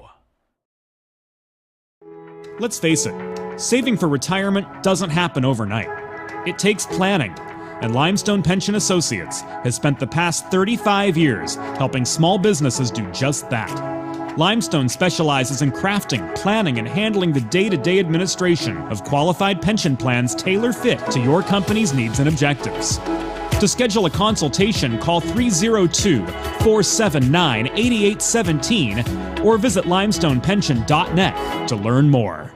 Let's face it, saving for retirement doesn't happen overnight. It takes planning, and Limestone Pension Associates has spent the past 35 years helping small businesses do just that. Limestone specializes in crafting, planning, and handling the day-to-day administration of qualified pension plans tailor-fit to your company's needs and objectives. To schedule a consultation, call 302-479-8817 or visit limestonepension.net to learn more.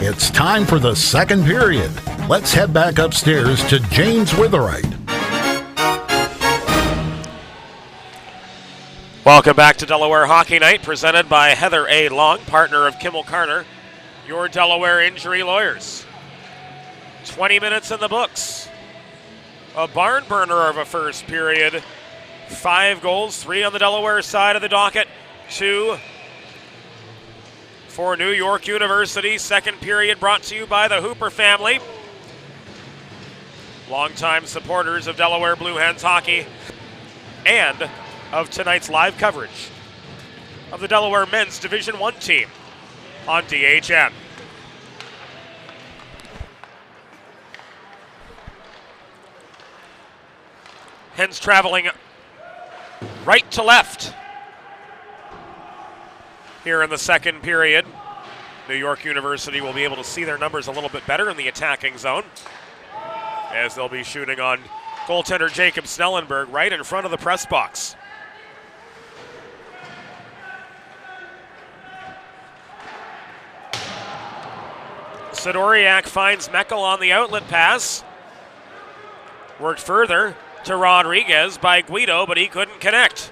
It's time for the second period. Let's head back upstairs to James Witherite. Welcome back to Delaware Hockey Night, presented by Heather A. Long, partner of Kimmel Carter, your Delaware injury lawyers. 20 minutes in the books. A barn burner of a first period. 5 goals, 3 on the Delaware side of the docket, 2 for New York University. Second period brought to you by the Hooper family, longtime supporters of Delaware Blue Hens hockey and of tonight's live coverage of the Delaware men's Division I team on DHN. Hens traveling right to left here in the second period. New York University will be able to see their numbers a little bit better in the attacking zone, as they'll be shooting on goaltender Jacob Snellenberg right in front of the press box. Sidoriak finds Meckel on the outlet pass. Worked further to Rodriguez by Guido, but he couldn't connect.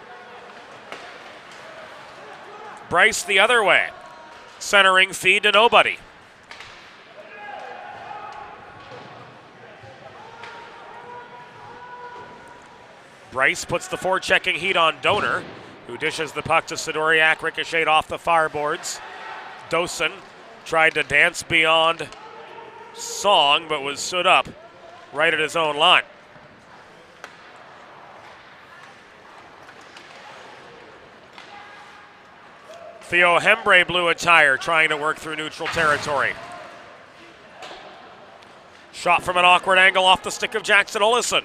Bryce the other way. Centering feed to nobody. Bryce puts the forechecking heat on Donor. who dishes the puck to Sidoriak, ricocheted off the far boards. Dosen tried to dance beyond Song, but was stood up right at his own line. Theo Hembre, blue attire, trying to work through neutral territory. Shot from an awkward angle off the stick of Jackson Olison.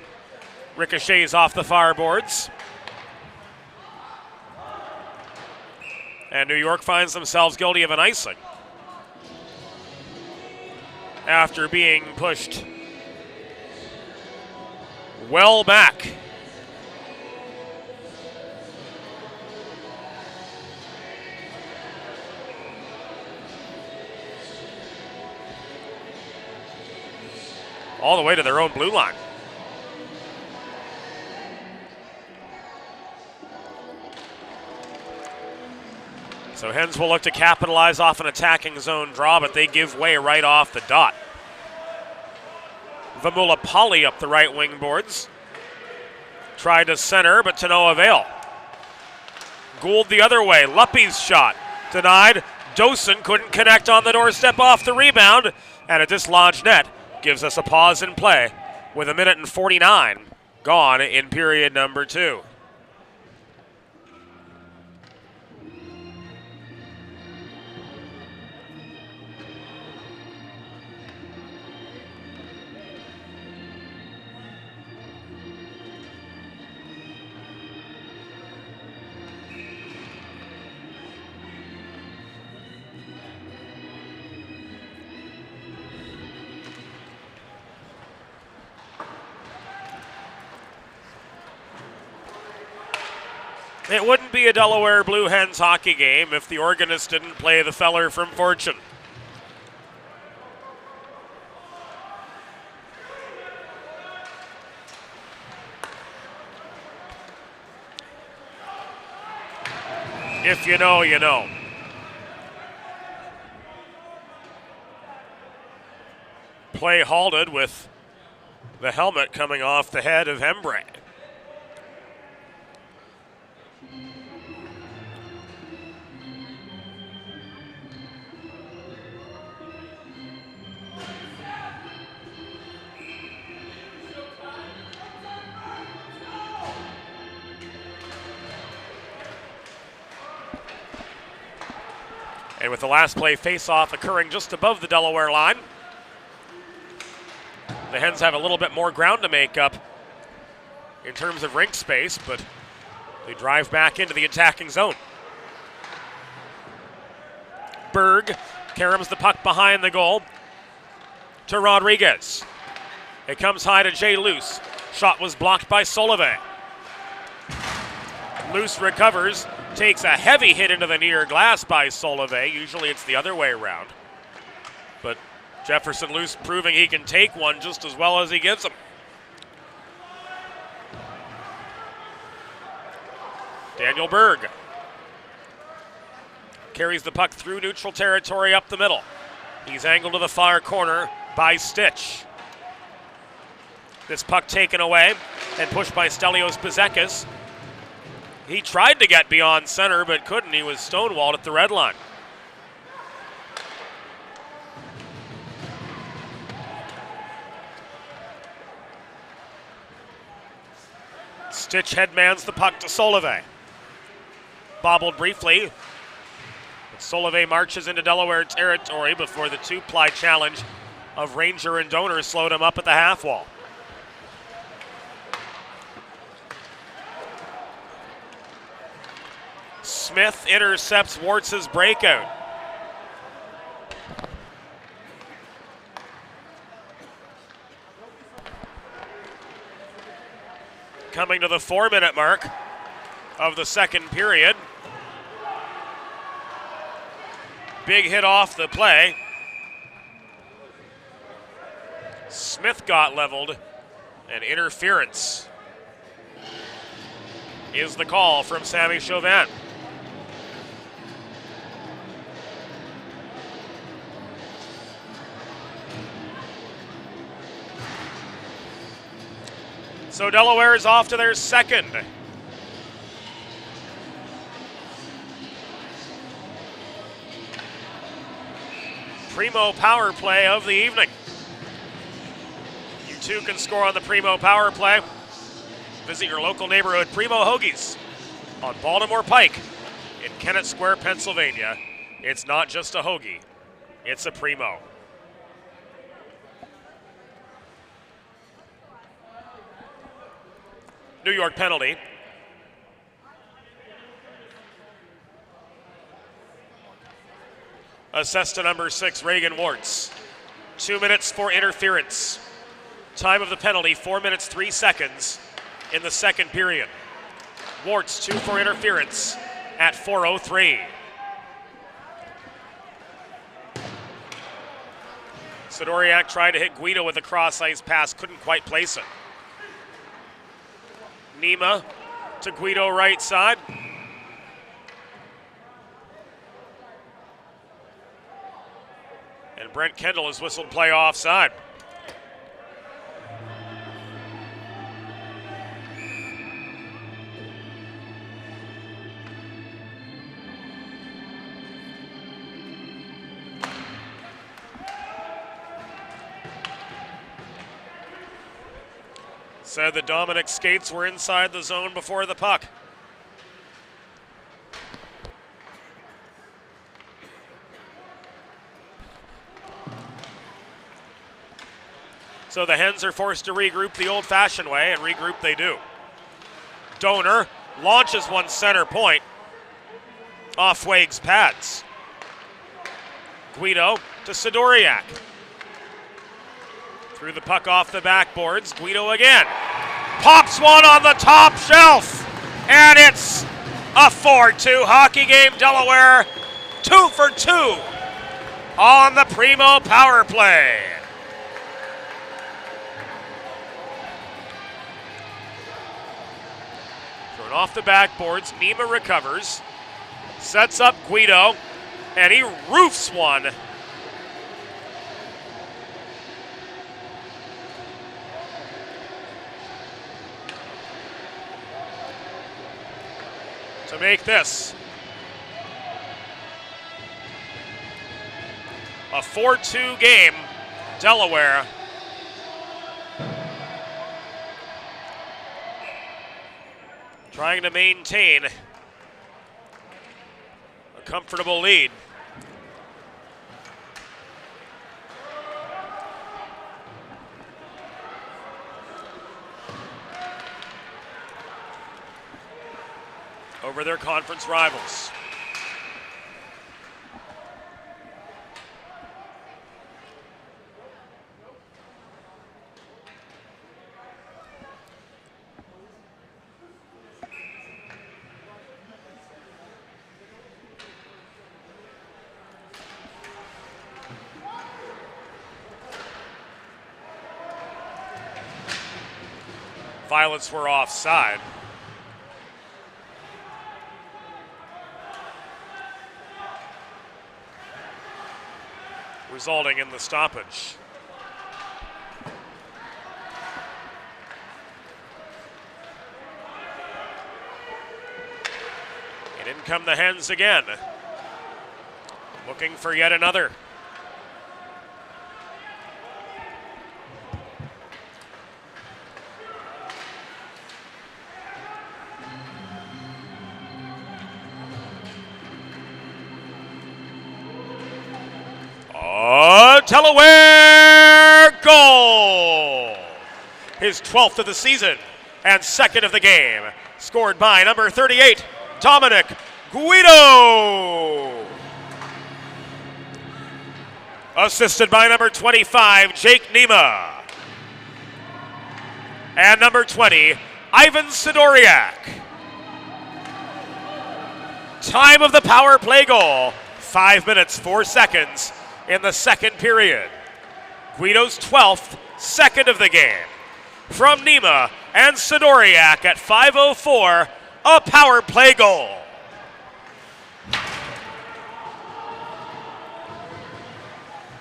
Ricochets off the far boards. And New York finds themselves guilty of an icing after being pushed well back. All the way to their own blue line. So Hens will look to capitalize off an attacking zone draw, but they give way right off the dot. Vamulapalli up the right wing boards. Tried to center, but to no avail. Gould the other way. Luppy's shot denied. Dosen couldn't connect on the doorstep off the rebound, and a dislodged net gives us a pause in play with 1:49 gone in period number 2. It wouldn't be a Delaware Blue Hens hockey game if the organist didn't play the feller from Fortune. If you know, you know. Play halted with the helmet coming off the head of Hembre. And with the last play face-off occurring just above the Delaware line, the Hens have a little bit more ground to make up in terms of rink space, but they drive back into the attacking zone. Berg caroms the puck behind the goal to Rodriguez. It comes high to Jay Luce. Shot was blocked by Solive. Luce recovers, takes a heavy hit into the near glass by Solive. Usually it's the other way around. But Jefferson Luce proving he can take one just as well as he gives them. Daniel Berg carries the puck through neutral territory up the middle. He's angled to the far corner by Stitch. This puck taken away and pushed by Stelios Bezekis. He tried to get beyond center, but couldn't. He was stonewalled at the red line. Stitch headmans the puck to Solive. Bobbled briefly. But Solive marches into Delaware territory before the two-ply challenge of Ranger and Donor slowed him up at the half wall. Smith intercepts Warts' breakout. Coming to the 4-minute mark of the second period. Big hit off the play. Smith got leveled, and interference is the call from Sammy Chauvin. So Delaware is off to their second Primo power play of the evening. You too can score on the Primo power play. Visit your local neighborhood Primo Hoagies on Baltimore Pike in Kennett Square, Pennsylvania. It's not just a hoagie, it's a Primo. New York penalty. Assessed to number 6, Reagan Wartz. 2 minutes for interference. Time of the penalty, 4 minutes, 3 seconds in the second period. Wartz 2 for interference at 4:03. Sidoriak tried to hit Guido with a cross-ice pass, couldn't quite place it. Nima to Guido right side. And Brent Kendall has whistled play offside. Said that Dominic's skates were inside the zone before the puck. So the Hens are forced to regroup the old-fashioned way, and regroup they do. Donor launches one center point off Waig's pads. Guido to Sidoriak. Threw the puck off the backboards. Guido again. Pops one on the top shelf. And it's a 4-2 hockey game. Delaware 2 for 2 on the Primo power play. Thrown off the backboards. Nima recovers. Sets up Guido. And he roofs one. To make this a 4-2 game, Delaware. Trying to maintain a comfortable lead. Over their conference rivals. Violets were offside. Resulting in the stoppage. And in come the Hens again, looking for yet another. Delaware goal! His 12th of the season and 2nd of the game. Scored by number 38, Dominic Guido. Assisted by number 25, Jake Nima. And number 20, Ivan Sidoriak. Time of the power play goal, 5 minutes, 4 seconds. In the second period. Guido's 12th, 2nd of the game. From Nima and Sidoriak at 5:04, a power play goal.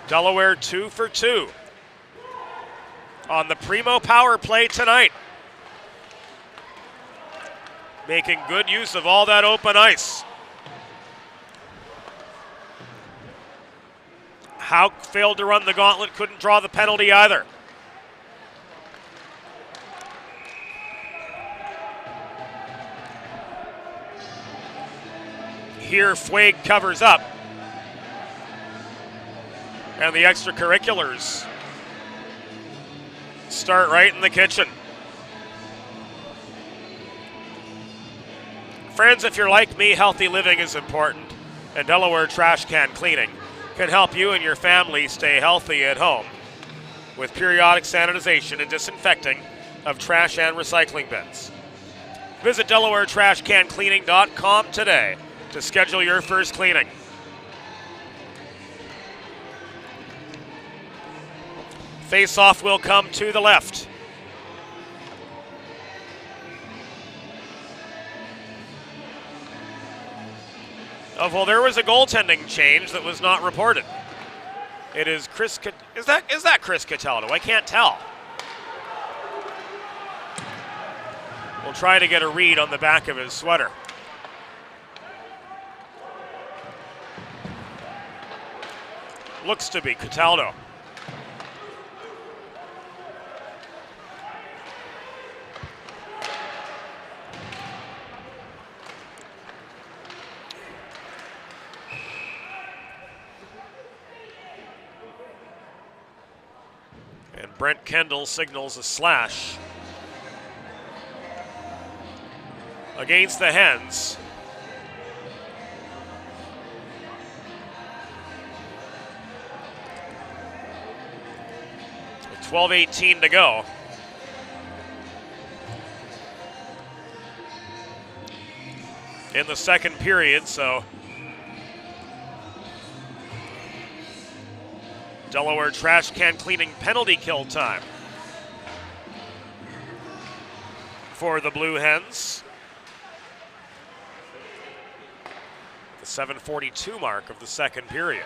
Delaware 2 for 2 on the Primo power play tonight. Making good use of all that open ice. Hauk failed to run the gauntlet, couldn't draw the penalty either. Here, Fueg covers up. And the extracurriculars start right in the kitchen. Friends, if you're like me, healthy living is important, and Delaware Trash Can Cleaning can help you and your family stay healthy at home with periodic sanitization and disinfecting of trash and recycling bins. Visit DelawareTrashCanCleaning.com today to schedule your first cleaning. Face-off will come to the left. Oh, well, there was a goaltending change that was not reported. It is Chris. Is that Chris Cataldo? I can't tell. We'll try to get a read on the back of his sweater. Looks to be Cataldo. And Brent Kendall signals a slash against the Hens. With 12:18 to go. In the second period, so Delaware Trash Can Cleaning penalty kill time for the Blue Hens. The 7:42 mark of the second period.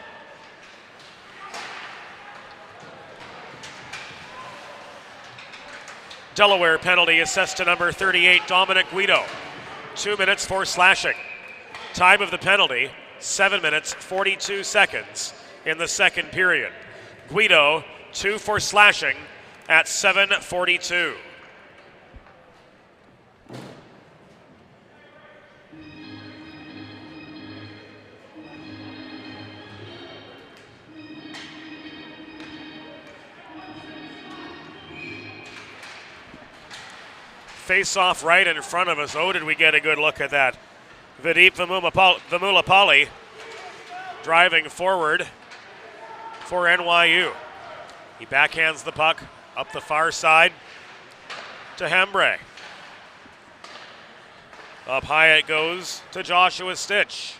Delaware penalty assessed to number 38, Dominic Guido. 2 minutes for slashing. Time of the penalty, 7 minutes, 42 seconds in the second period. Guido, 2 for slashing at 7:42. Face off right in front of us. Oh, did we get a good look at that? Vidip Vamulapalli driving forward for NYU. He backhands the puck up the far side to Hembre. Up high it goes to Joshua Stitch.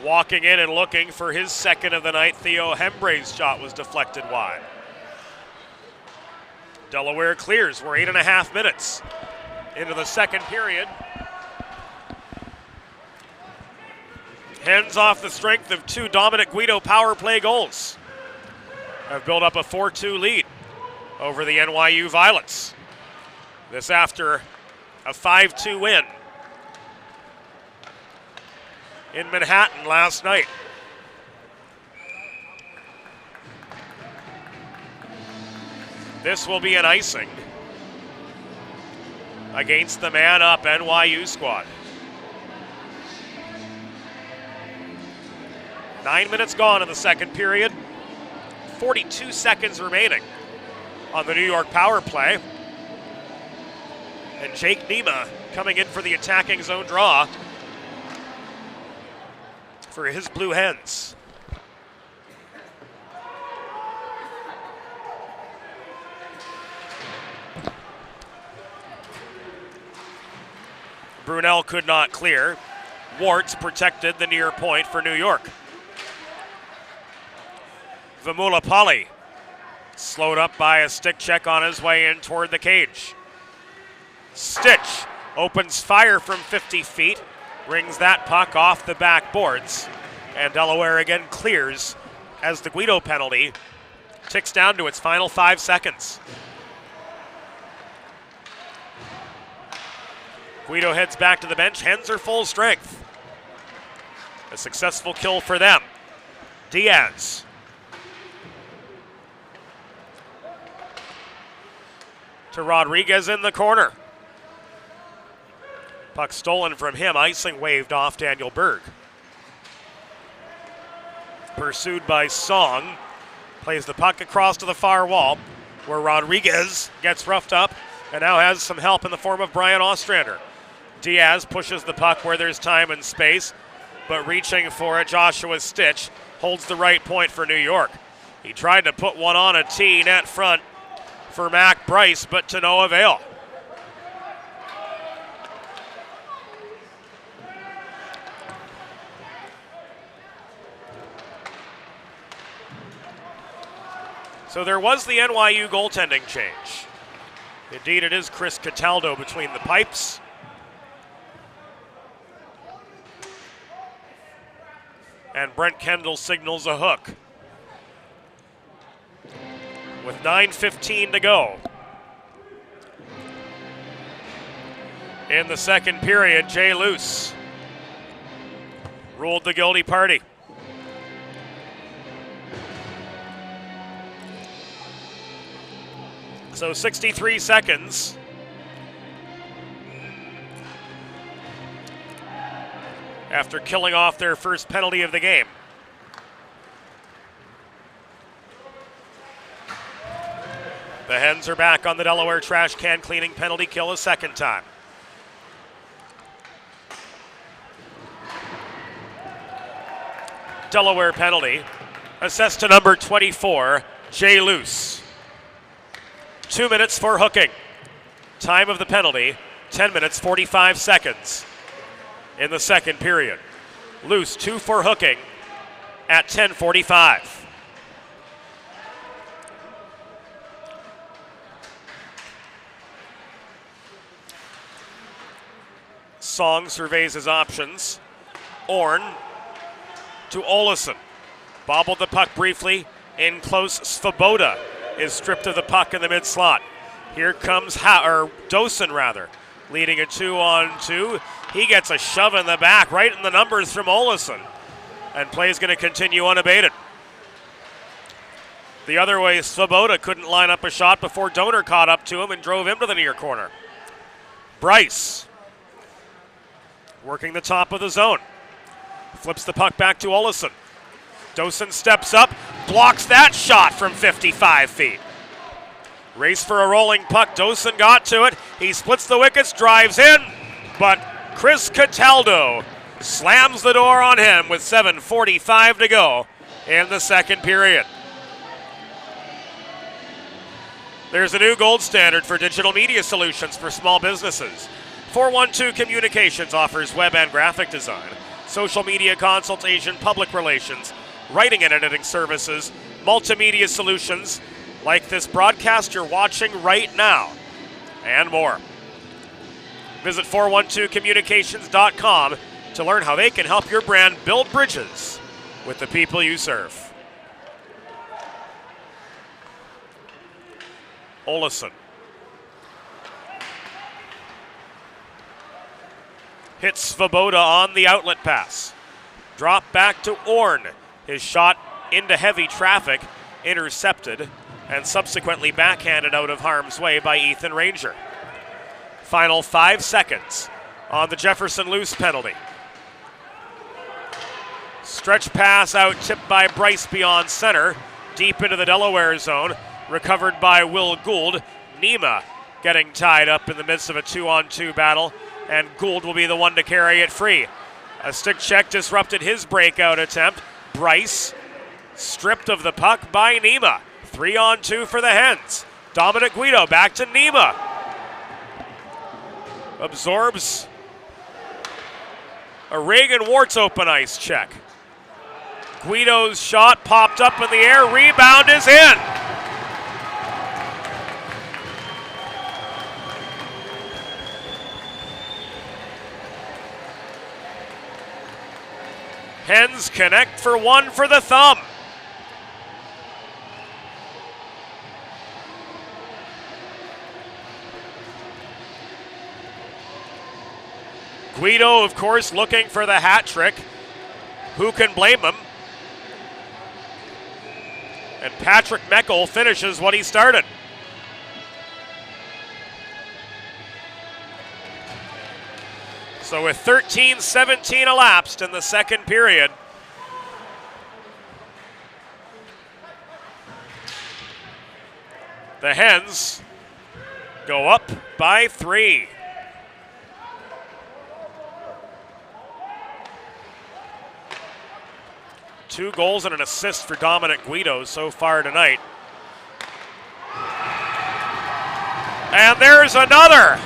Walking in and looking for his second of the night, Theo Hembre's shot was deflected wide. Delaware clears. We're 8.5 minutes into the second period. Hens off the strength of 2 Dominic Guido power play goals have built up a 4-2 lead over the NYU Violets. This after a 5-2 win in Manhattan last night. This will be an icing against the man-up NYU squad. 9 minutes gone in the second period. 42 seconds remaining on the New York power play. And Jake Nema coming in for the attacking zone draw for his Blue Hens. Brunel could not clear. Warts protected the near point for New York. Vamulapalli slowed up by a stick check on his way in toward the cage. Stitch opens fire from 50 feet, rings that puck off the backboards, and Delaware again clears as the Guido penalty ticks down to its final 5 seconds. Guido heads back to the bench. Hens are full strength. A successful kill for them. Diaz. To Rodriguez in the corner. Puck stolen from him. Icing waved off Daniel Berg. Pursued by Song. Plays the puck across to the far wall, where Rodriguez gets roughed up and now has some help in the form of Brian Ostrander. Diaz pushes the puck where there's time and space, but reaching for it, Joshua Stitch holds the right point for New York. He tried to put one on a tee net front for Mac Bryce, but to no avail. So there was the NYU goaltending change. Indeed, it is Chris Cataldo between the pipes. And Brent Kendall signals a hook. With 9:15 to go. In the second period, Jay Luce ruled the guilty party. So 63 seconds. After killing off their first penalty of the game. The Hens are back on the Delaware trash can cleaning penalty kill a second time. Delaware penalty, assessed to number 24, Jay Luce. 2 minutes for hooking. Time of the penalty, 10 minutes, 45 seconds in the second period. Luce, 2 for hooking at 10:45. Song surveys his options. Orn to Olesen. Bobbled the puck briefly. In close, Svoboda is stripped of the puck in the mid-slot. Here comes Dosen, leading a 2-on-2. He gets a shove in the back, right in the numbers from Olesen. And play's going to continue unabated. The other way, Svoboda couldn't line up a shot before Donor caught up to him and drove him to the near corner. Bryce working the top of the zone. Flips the puck back to Olesen. Dosen steps up, blocks that shot from 55 feet. Race for a rolling puck. Dosen got to it. He splits the wickets, drives in, but Chris Cataldo slams the door on him with 7:45 to go in the second period. There's a new gold standard for digital media solutions for small businesses. 412 Communications offers web and graphic design, social media consultation, public relations, writing and editing services, multimedia solutions like this broadcast you're watching right now, and more. Visit 412communications.com to learn how they can help your brand build bridges with the people you serve. Olesen hits Svoboda on the outlet pass. Drop back to Orn. His shot into heavy traffic, intercepted, and subsequently backhanded out of harm's way by Ethan Ranger. Final 5 seconds on the Jefferson Luce penalty. Stretch pass out, tipped by Bryce beyond center, deep into the Delaware zone, recovered by Will Gould. Nima getting tied up in the midst of a 2-on-2 battle, and Gould will be the one to carry it free. A stick check disrupted his breakout attempt. Bryce stripped of the puck by Nima. 3-on-2 for the Hens. Dominic Guido back to Nima. Absorbs a Reagan Wart's open ice check. Guido's shot popped up in the air. Rebound is in. Hens connect for one for the thumb. Guido, of course, looking for the hat trick. Who can blame him? And Patrick Meckel finishes what he started. So with 13-17 elapsed in the second period, the Hens go up by 3. Two goals and an assist for Dominic Guido so far tonight. And there's another.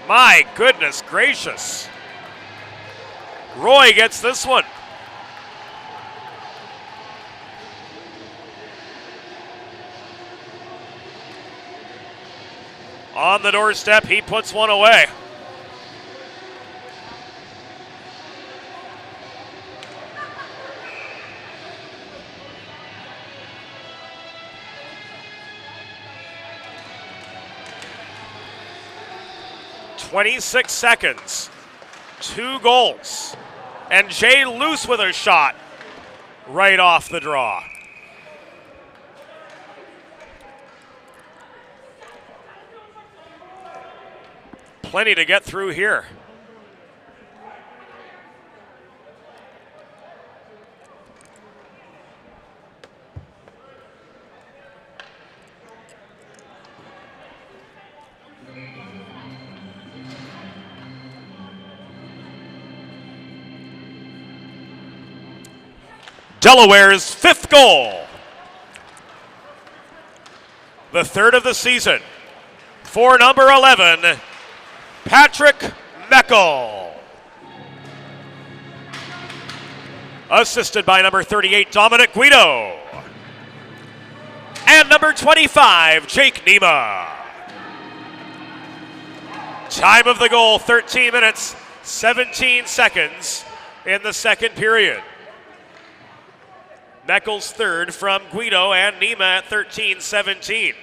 My goodness gracious. Roy gets this one. On the doorstep, he puts one away. "26 seconds, 2 goals, and Jay Luce with a shot right off the draw. Plenty to get through here. Delaware's 5th goal. The 3rd of the season for number 11, Patrick Meckel. Assisted by number 38, Dominic Guido. And number 25, Jake Nema. Time of the goal, 13 minutes, 17 seconds in the second period. Meckel's 3rd from Guido and Nema at 13-17.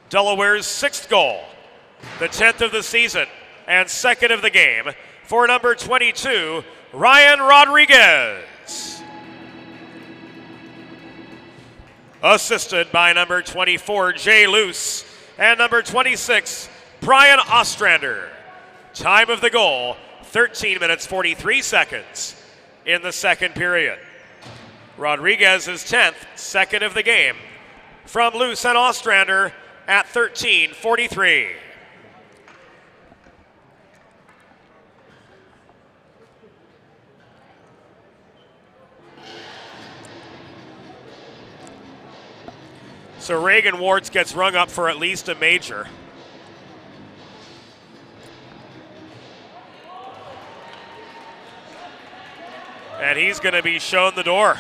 Delaware's 6th goal, the 10th of the season and 2nd of the game for number 22, Ryan Rodriguez. Assisted by number 24, Jay Luce, and number 26, Brian Ostrander. Time of the goal, 13 minutes, 43 seconds in the second period. Rodriguez's 10th, 2nd of the game from Luce and Ostrander at 13:43. So Reagan Wards gets rung up for at least a major. And he's going to be shown the door.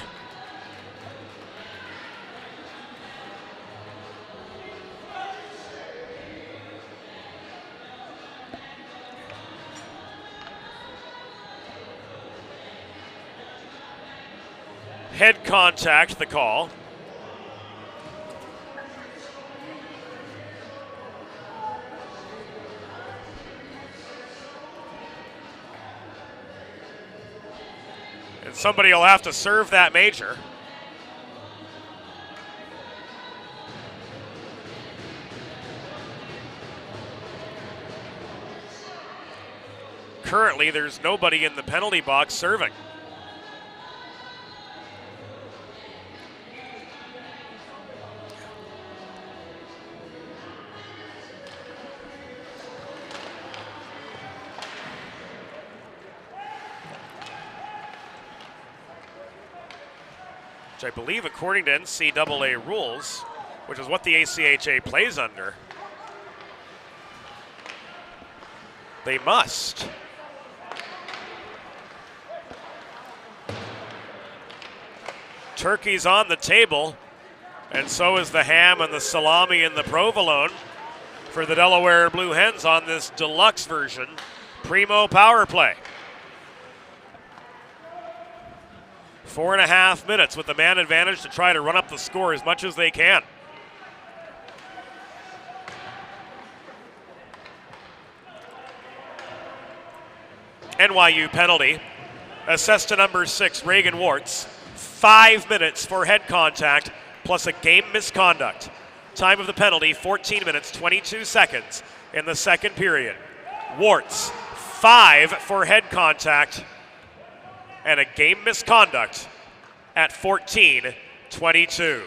Head contact, the call. And somebody will have to serve that major. Currently, there's nobody in the penalty box serving. I believe, according to NCAA rules, which is what the ACHA plays under, they must. Turkey's on the table, and so is the ham and the salami and the provolone for the Delaware Blue Hens on this deluxe version Primo Power Play. 4.5 minutes with the man advantage to try to run up the score as much as they can. NYU penalty. Assessed to number 6, Reagan Warts. 5 minutes for head contact plus a game misconduct. Time of the penalty, 14 minutes, 22 seconds in the second period. Warts, 5 for head contact and a game misconduct at 14-22.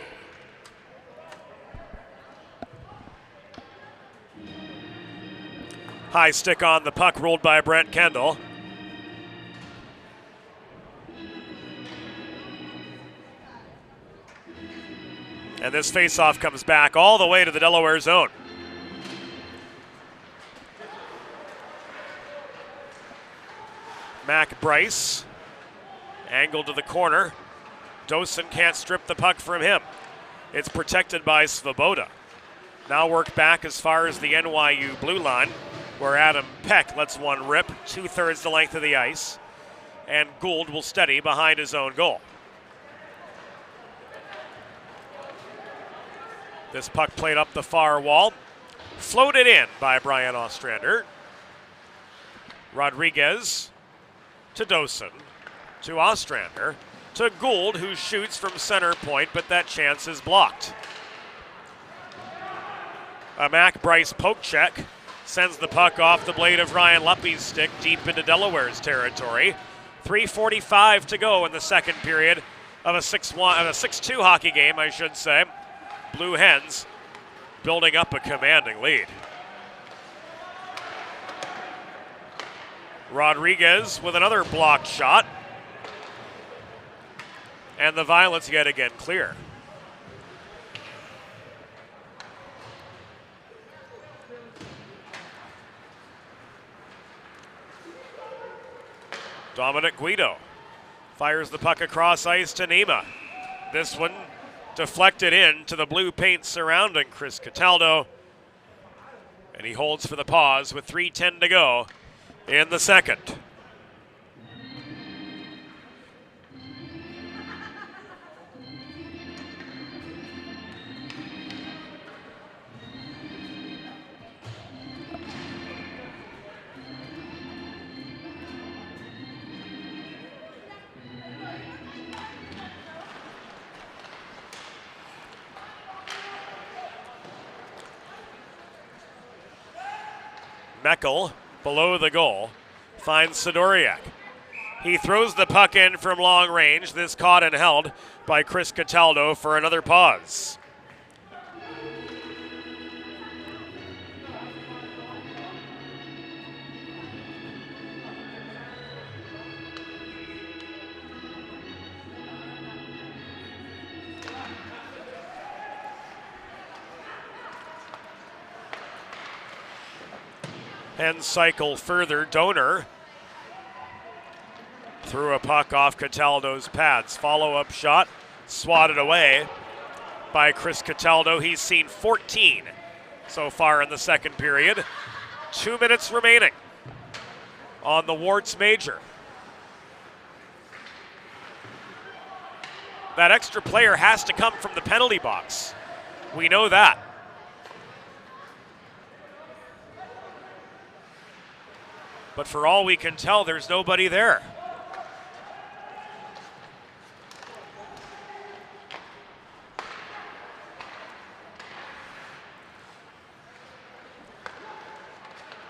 High stick on the puck, rolled by Brent Kendall. And this faceoff comes back all the way to the Delaware zone. Mac Bryce, angled to the corner. Dosen can't strip the puck from him. It's protected by Svoboda. Now work back as far as the NYU blue line, where Adam Peck lets one rip 2/3 the length of the ice, and Gould will steady behind his own goal. This puck played up the far wall, floated in by Brian Ostrander. Rodriguez to Dosen, to Ostrander, to Gould, who shoots from center point, but that chance is blocked. A Mac Bryce poke check sends the puck off the blade of Ryan Luppy's stick deep into Delaware's territory. 3:45 to go in the second period of a 6-2 hockey game, I should say. Blue Hens building up a commanding lead. Rodriguez with another blocked shot. And the Violets yet again clear. Dominic Guido fires the puck across ice to Nima. This one deflected in to the blue paint surrounding Chris Cataldo. And he holds for the pause with 3:10 to go in the second. Meckel, below the goal, finds Sidoriak. He throws the puck in from long range. This caught and held by Chris Cataldo for another pause. And cycle further. Donor threw a puck off Cataldo's pads. Follow-up shot swatted away by Chris Cataldo. He's seen 14 so far in the second period. 2 minutes remaining on the Warts Major. That extra player has to come from the penalty box. We know that. But for all we can tell, there's nobody there.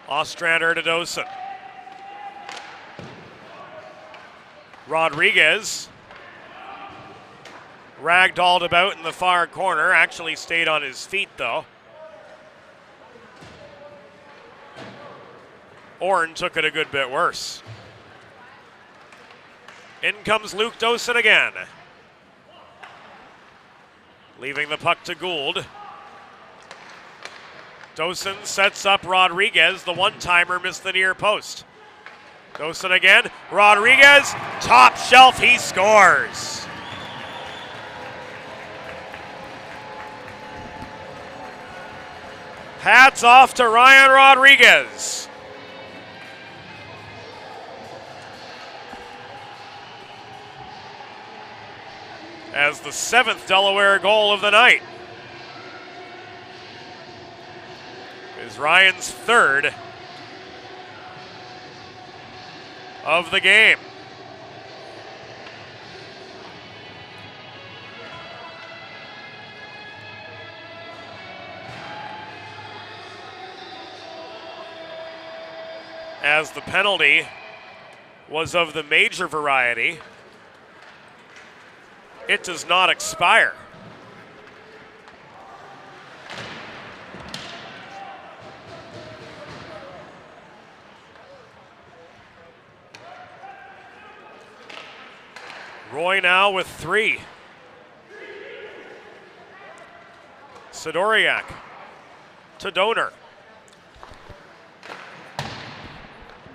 Ostrander to Dosen. Rodriguez ragdolled about in the far corner, actually stayed on his feet though. Orn took it a good bit worse. In comes Luke Dosen again. Leaving the puck to Gould. Dosen sets up Rodriguez. The one-timer missed the near post. Dosen again. Rodriguez, top shelf, he scores. Hats off to Ryan Rodriguez. As the 7th Delaware goal of the night is Ryan's 3rd. of the game. As the penalty was of the major variety, it does not expire. Roy now with 3. Sidoriak to Donor.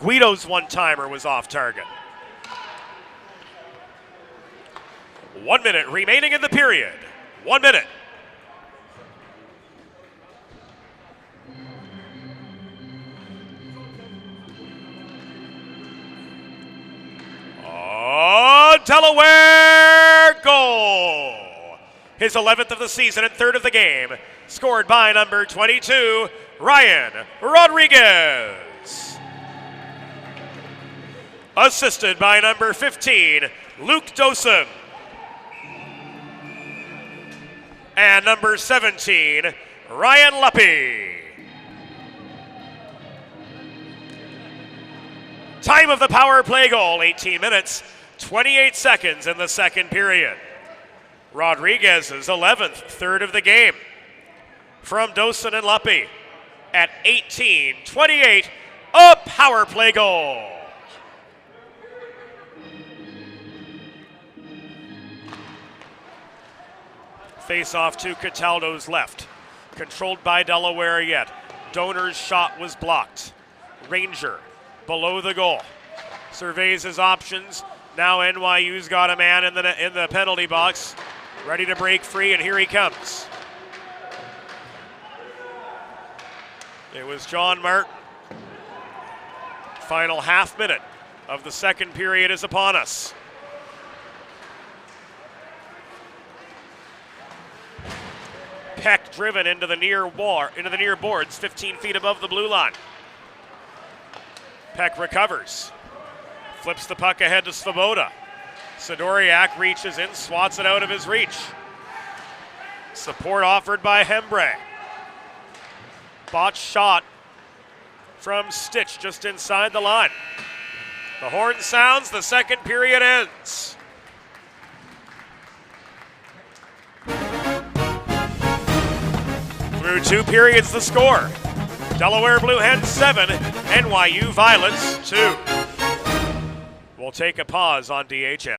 Guido's one-timer was off target. 1 minute remaining in the period. 1 minute. Oh, Delaware goal! His 11th of the season and 3rd of the game. Scored by number 22, Ryan Rodriguez. Assisted by number 15, Luke Dosen. And number 17, Ryan Luppy. Time of the power play goal, 18 minutes, 28 seconds in the second period. Rodriguez's 11th, 3rd of the game. From Dosen and Luppy at 18:28, a power play goal. Face off to Cataldo's left. Controlled by Delaware yet. Donor's shot was blocked. Ranger below the goal. Surveys his options. Now NYU's got a man in the penalty box. Ready to break free, and here he comes. It was John Martin. Final half minute of the second period is upon us. Peck driven into the near boards, 15 feet above the blue line. Peck recovers, flips the puck ahead to Svoboda. Sidoriak reaches in, swats it out of his reach. Support offered by Hembre. Botch shot from Stitch just inside the line. The horn sounds, the second period ends. Through 2 periods, the score. Delaware Blue Hens 7, NYU Violets 2. We'll take a pause on DHS.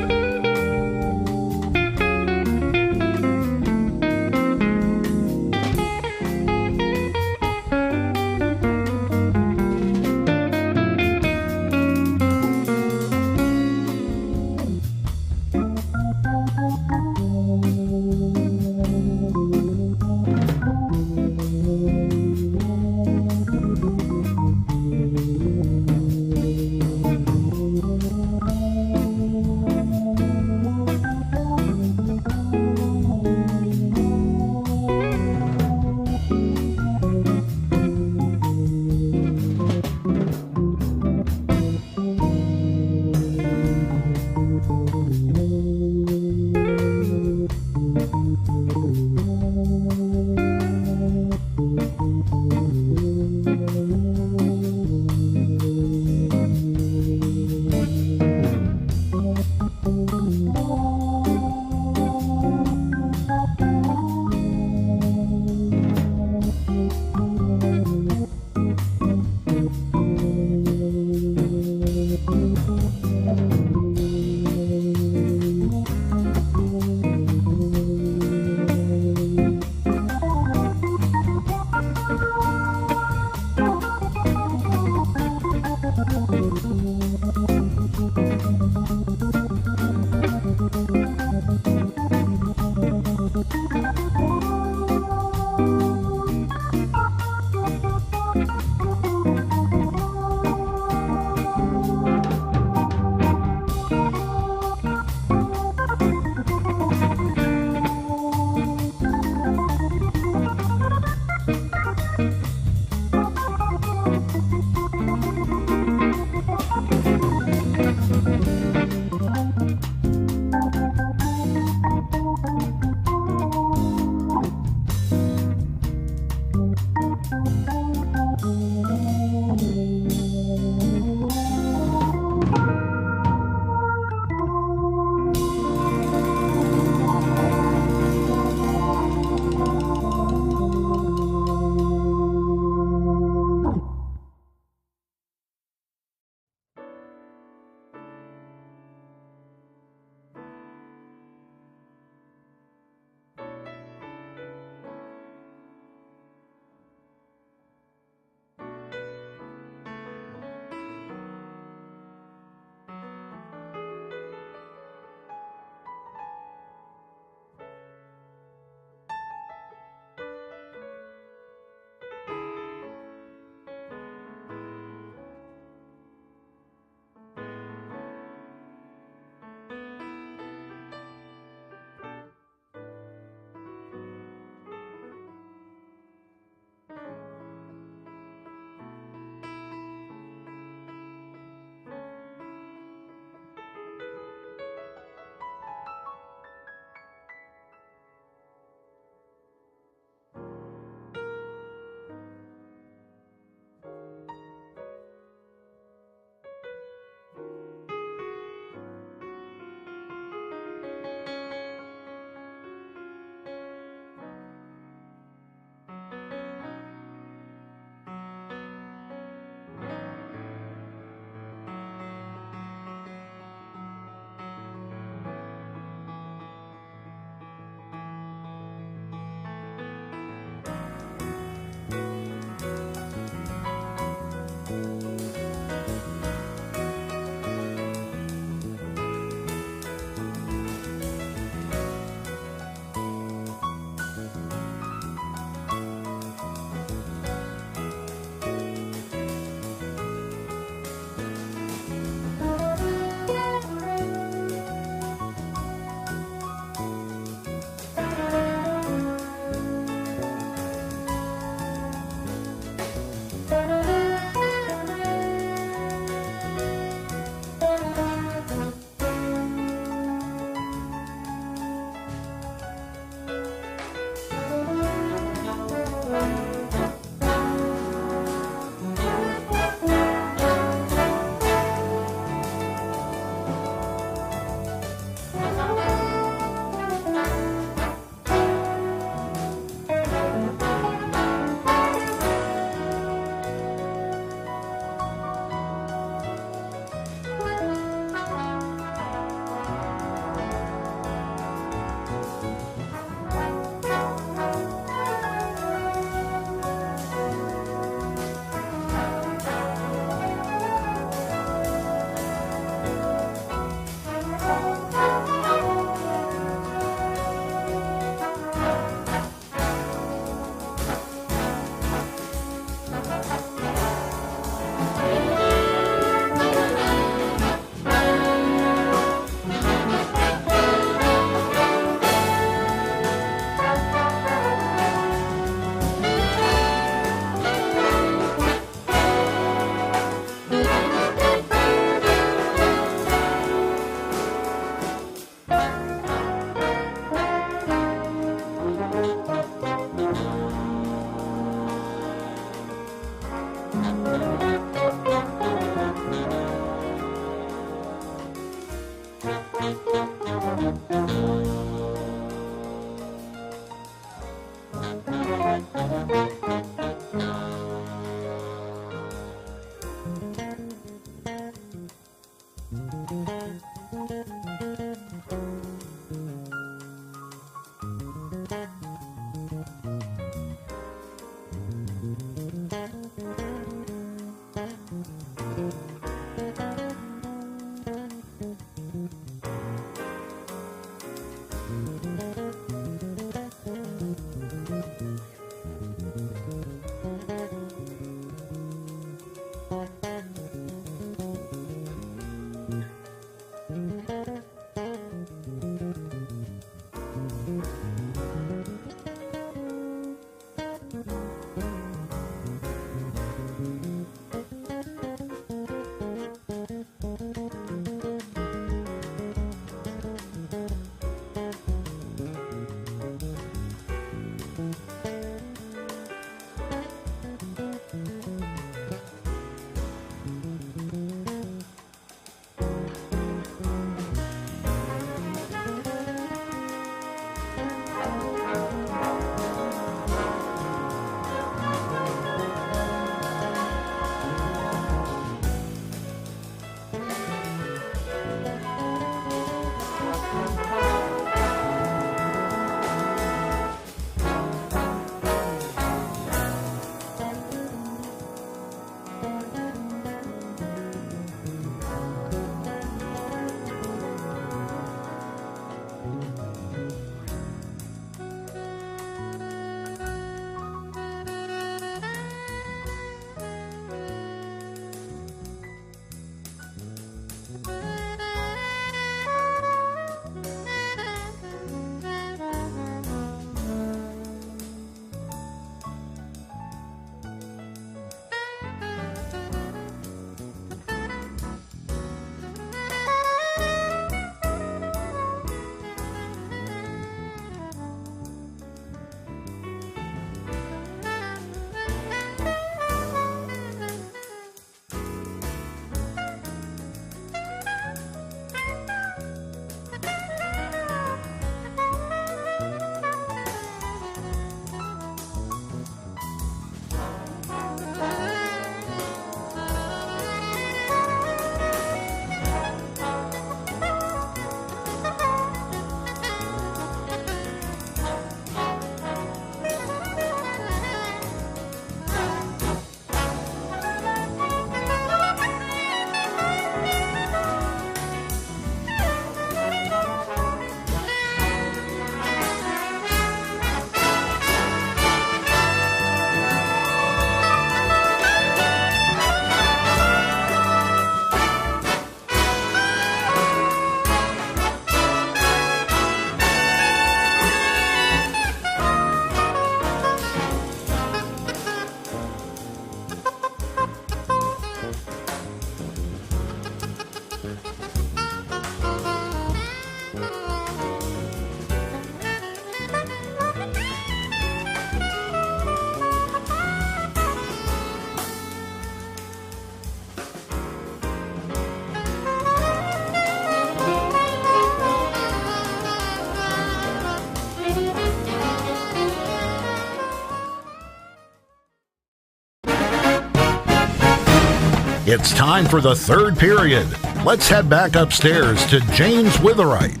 It's time for the third period. Let's head back upstairs to James Witherite.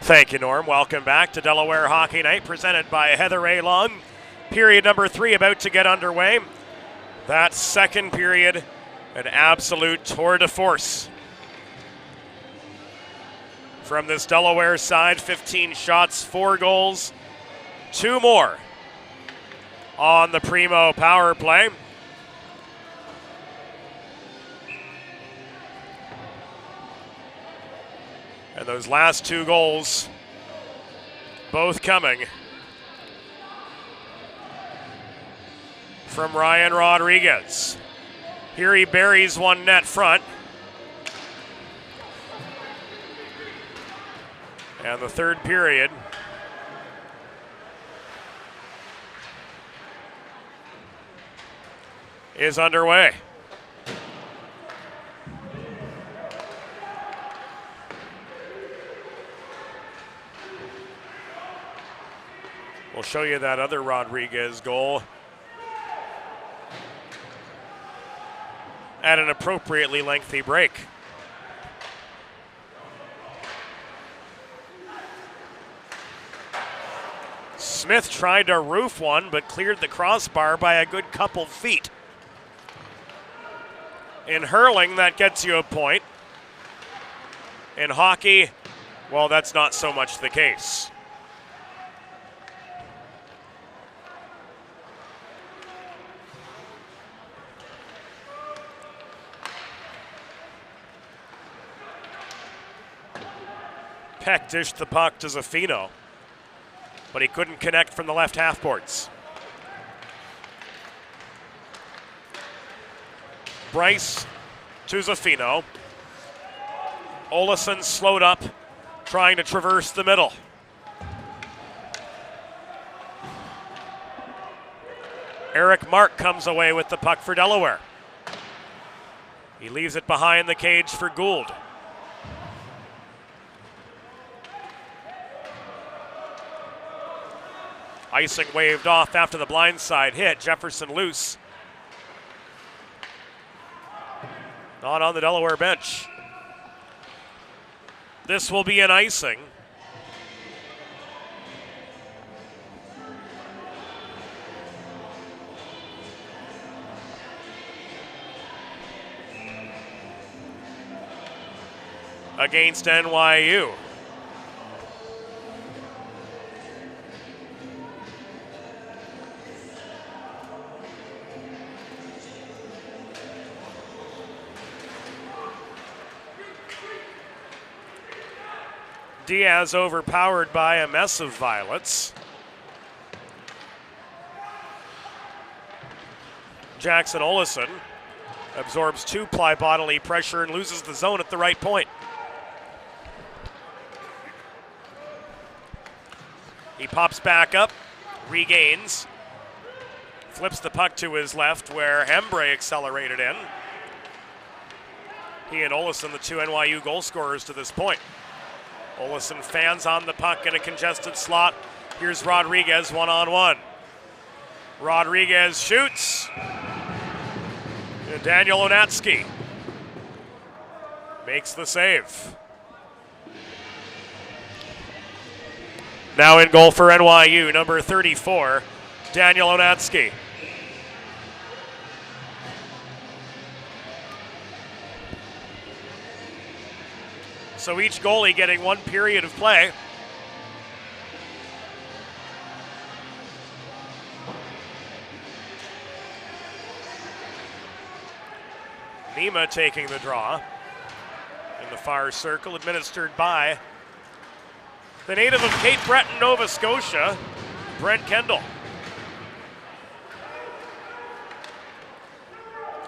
Thank you, Norm. Welcome back to Delaware Hockey Night, presented by Heather A. Long. Period number 3 about to get underway. That second period, an absolute tour de force. From this Delaware side, 15 shots, 4 goals, 2 more on the Primo power play. And those last 2 goals, both coming from Ryan Rodriguez. Here he buries one net front. And the third period is underway. We'll show you that other Rodriguez goal at an appropriately lengthy break. Smith tried to roof one, but cleared the crossbar by a good couple feet. In hurling, that gets you a point. In hockey, well, that's not so much the case. Peck dished the puck to Zaffino, but he couldn't connect from the left half boards. Bryce to Zaffino. Olesen slowed up, trying to traverse the middle. Eric Mark comes away with the puck for Delaware. He leaves it behind the cage for Gould. Icing waved off after the blindside hit. Jefferson loose. Not on the Delaware bench. This will be an icing. Against NYU. Diaz overpowered by a mess of violets. Jackson Olesen absorbs 2-ply bodily pressure and loses the zone at the right point. He pops back up, regains, flips the puck to his left where Hembre accelerated in. He and Olesen, the 2 NYU goal scorers to this point. Olesen fans on the puck in a congested slot. Here's Rodriguez one-on-one. Rodriguez shoots. And Daniel Onatsky makes the save. Now in goal for NYU, number 34, Daniel Onatsky. So each goalie getting 1 period of play. Nima taking the draw in the far circle, administered by the native of Cape Breton, Nova Scotia, Brent Kendall.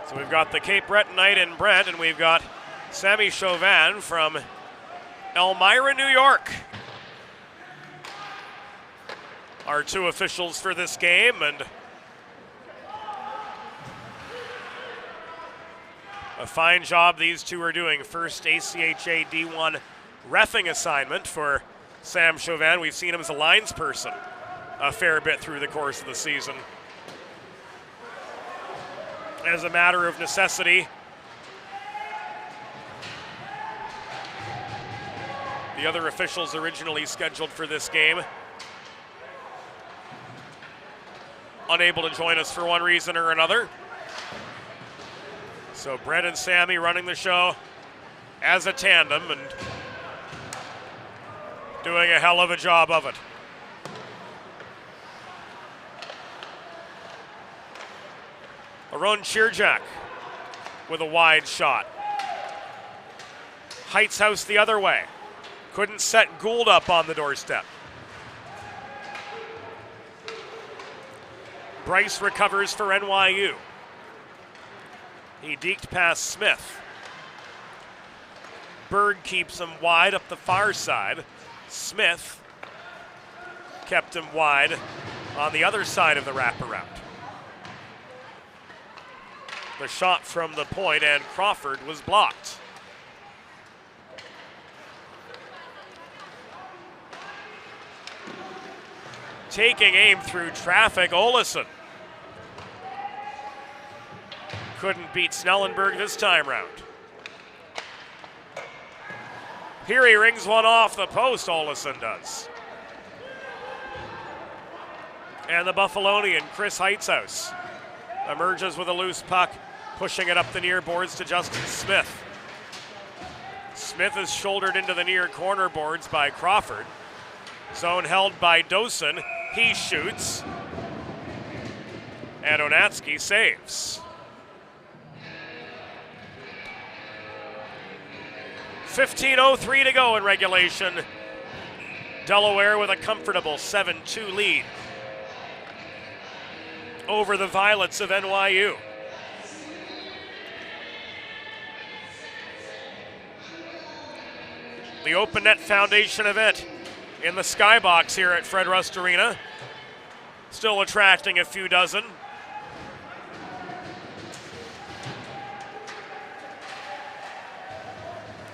So we've got the Cape Bretonite in Brent, and we've got Sammy Chauvin from Elmira, New York. Our 2 officials for this game, and a fine job these 2 are doing. First ACHA D1 reffing assignment for Sam Chauvin. We've seen him as a lines person a fair bit through the course of the season. as a matter of necessity. The other officials originally scheduled for this game unable to join us for one reason or another. So Brett and Sammy running the show as a tandem and doing a hell of a job of it. Aron Chirjak with a wide shot. Heights house the other way. Couldn't set Gould up on the doorstep. Bryce recovers for NYU. He deked past Smith. Berg keeps him wide up the far side. Smith kept him wide on the other side of the wraparound. The shot from the point and Crawford was blocked. Taking aim through traffic, Olesen. Couldn't beat Snellenberg this time round. Here he rings one off the post, Olesen does. And the Buffalonian, Chris Heightshouse, emerges with a loose puck, pushing it up the near boards to Justin Smith. Smith is shouldered into the near corner boards by Crawford. Zone held by Dosen. He shoots. And Onatsky saves. 15:03 to go in regulation. Delaware with a comfortable 7-2 lead over the Violets of NYU. The Open Net Foundation event in the skybox here at Fred Rust Arena. Still attracting a few dozen.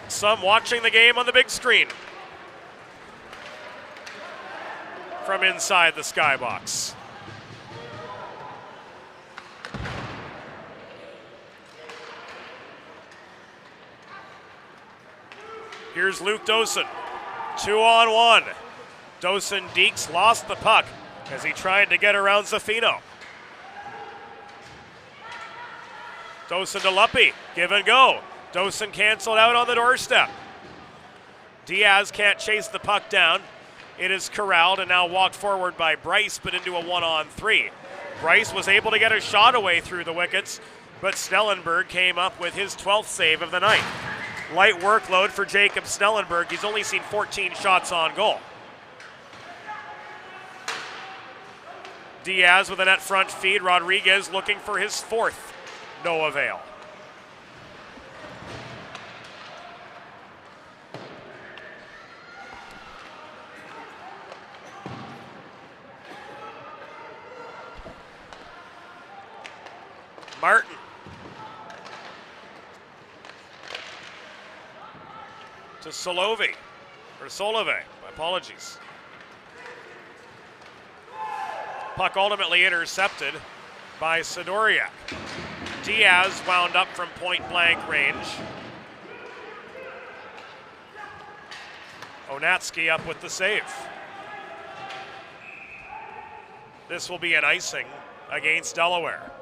Some watching the game on the big screen from inside the skybox. Here's Luke Dosen, 2-on-1. Dosen dekes, lost the puck as he tried to get around Zaffino. Dosen to Luppy, give and go. Dosen canceled out on the doorstep. Diaz can't chase the puck down. It is corralled and now walked forward by Bryce, but into a 1-on-3. Bryce was able to get a shot away through the wickets, but Snellenberg came up with his 12th save of the night. Light workload for Jacob Snellenberg. He's only seen 14 shots on goal. Diaz with a net front feed. Rodriguez looking for his 4th. No avail. Martin. To Solove. My apologies. Puck ultimately intercepted by Sidoriak. Diaz wound up from point blank range. Onatsky up with the save. This will be an icing against Delaware.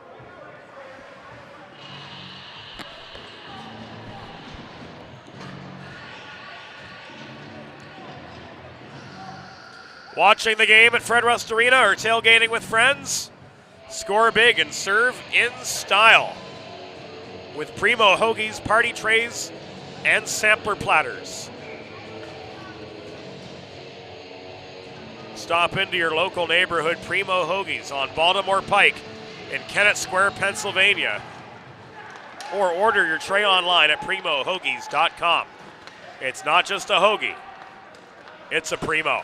Watching the game at Fred Rust Arena or tailgating with friends? Score big and serve in style with Primo Hoagies, party trays, and sampler platters. Stop into your local neighborhood Primo Hoagies on Baltimore Pike in Kennett Square, Pennsylvania, or order your tray online at primohoagies.com. It's not just a hoagie, it's a Primo.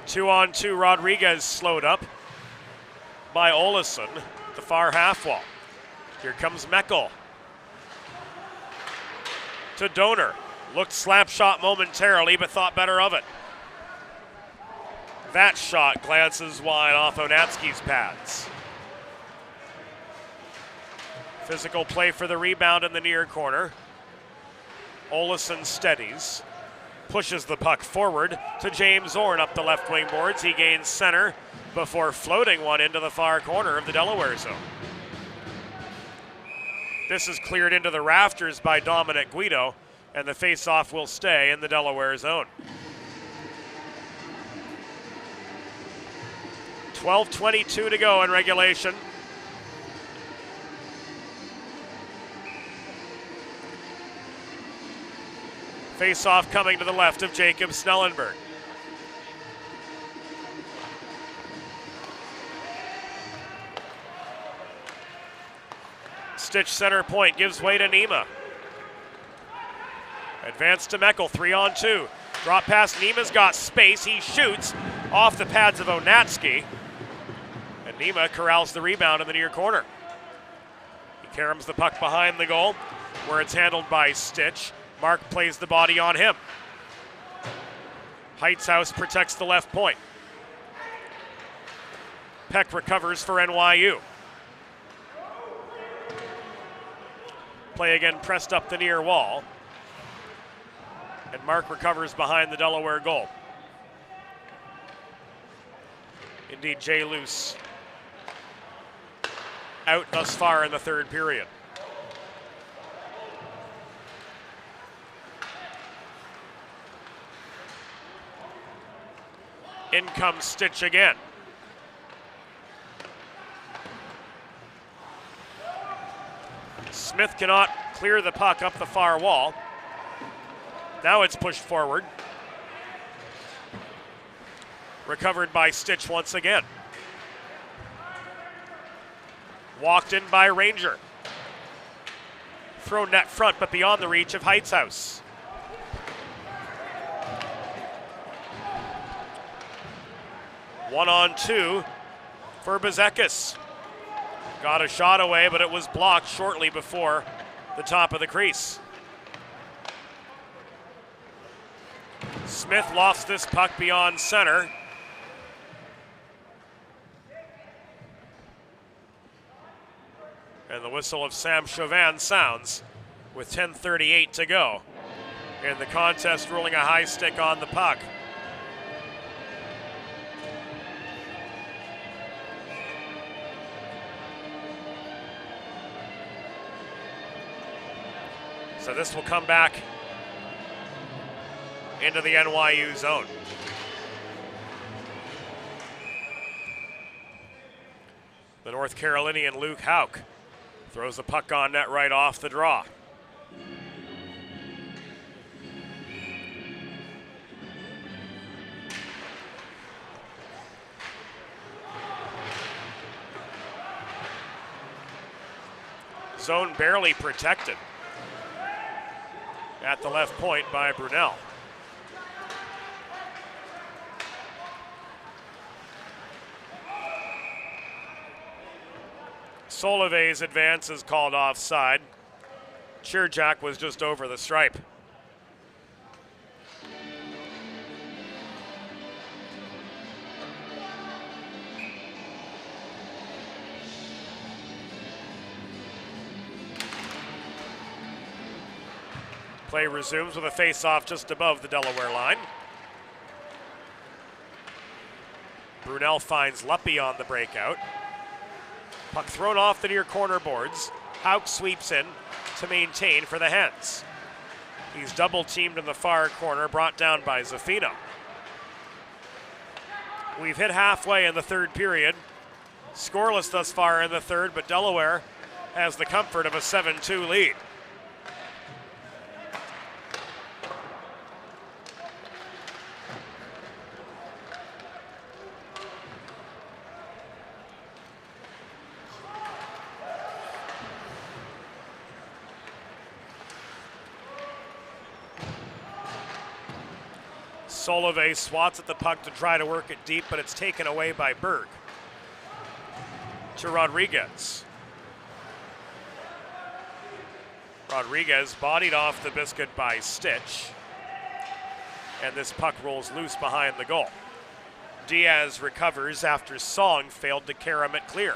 2-on-2, Rodriguez slowed up by Olesen at the far half wall. Here comes Meckel. To Donor. Looked slap shot momentarily, but thought better of it. That shot glances wide off Onatsky's pads. Physical play for the rebound in the near corner. Olesen steadies, pushes the puck forward to James Orn up the left wing boards. He gains center before floating one into the far corner of the Delaware zone. This is cleared into the rafters by Dominic Guido, and the faceoff will stay in the Delaware zone. 12:22 to go in regulation. Face-off coming to the left of Jacob Snellenberg. Stitch center point gives way to Nima. Advance to Meckel, 3-on-2. Drop pass, Nima's got space. He shoots off the pads of Onatsky. And Nima corrals the rebound in the near corner. He caroms the puck behind the goal, where it's handled by Stitch. Mark plays the body on him. Heitzhaus protects the left point. Peck recovers for NYU. Play again pressed up the near wall. And Mark recovers behind the Delaware goal. Indeed, Jay Luce out thus far in the third period. In comes Stitch again. Smith cannot clear the puck up the far wall. Now it's pushed forward. Recovered by Stitch once again. Walked in by Ranger. Thrown net front, but beyond the reach of Heitzhaus. One-on-2 for Bezekis. Got a shot away, but it was blocked shortly before the top of the crease. Smith lofts this puck beyond center. And the whistle of Sam Chauvin sounds with 10:38 to go in the contest, ruling a high stick on the puck. So this will come back into the NYU zone. The North Carolinian Luke Hauk throws the puck on net right off the draw. Zone barely protected at the left point by Brunel. Solive's advance is called offside. Chirjak was just over the stripe. Play resumes with a face-off just above the Delaware line. Brunel finds Luppy on the breakout. Puck thrown off the near corner boards. Hauk sweeps in to maintain for the Hens. He's double teamed in the far corner, brought down by Zaffino. We've hit halfway in the third period. Scoreless thus far in the third, but Delaware has the comfort of a 7-2 lead. Solove swats at the puck to try to work it deep, but it's taken away by Berg. To Rodriguez. Rodriguez bodied off the biscuit by Stitch. And this puck rolls loose behind the goal. Diaz recovers after Song failed to carom it clear.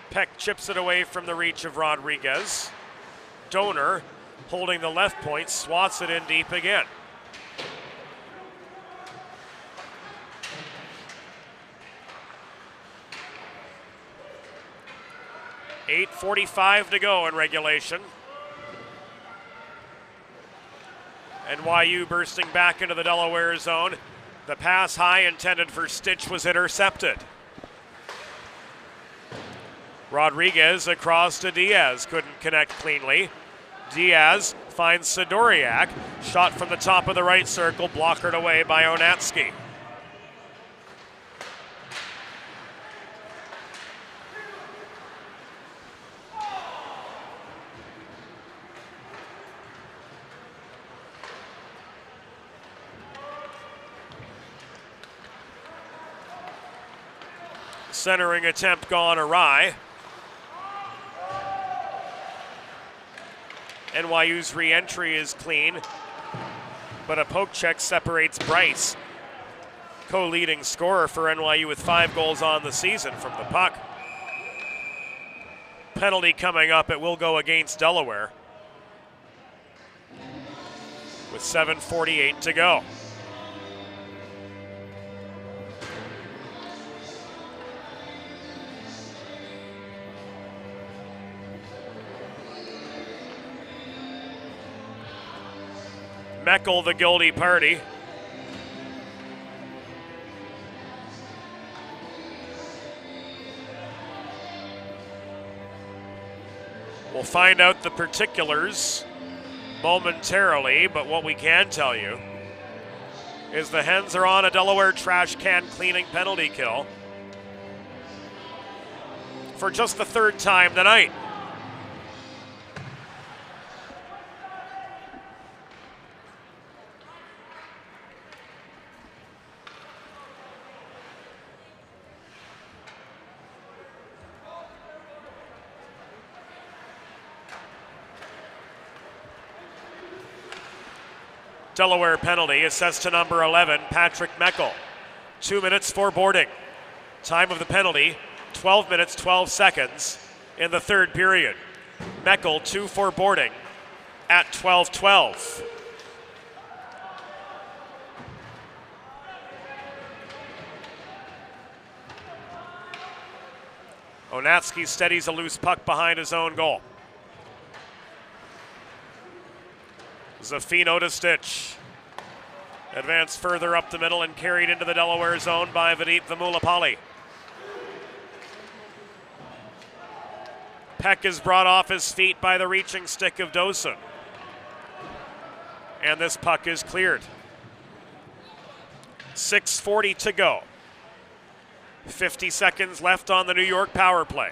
Peck chips it away from the reach of Rodriguez. Donor, holding the left point, swats it in deep again. .8:45 to go in regulation. NYU bursting back into the Delaware zone. The pass high intended for Stitch was intercepted. Rodriguez across to Diaz, couldn't connect cleanly. Diaz finds Sidoriak, shot from the top of the right circle, blockered away by Onatsky. Centering attempt gone awry. NYU's re-entry is clean, but a poke check separates Bryce, co-leading scorer for NYU with 5 goals on the season, from the puck. Penalty coming up, it will go against Delaware with 7:48 to go. Meckel, the guilty party. We'll find out the particulars momentarily, but what we can tell you is the Hens are on a Delaware trash can cleaning penalty kill for just the 3rd time tonight. Delaware penalty assessed to number 11, Patrick Meckel. 2 minutes for boarding. Time of the penalty, 12 minutes, 12 seconds in the 3rd period. Meckel 2 for boarding at 12:12. Onatsky steadies a loose puck behind his own goal. Zaffino to Stitch. Advanced further up the middle and carried into the Delaware zone by Vadip Vamulapalli. Peck is brought off his feet by the reaching stick of Dosen. And this puck is cleared. 6:40 to go. 50 seconds left on the New York power play.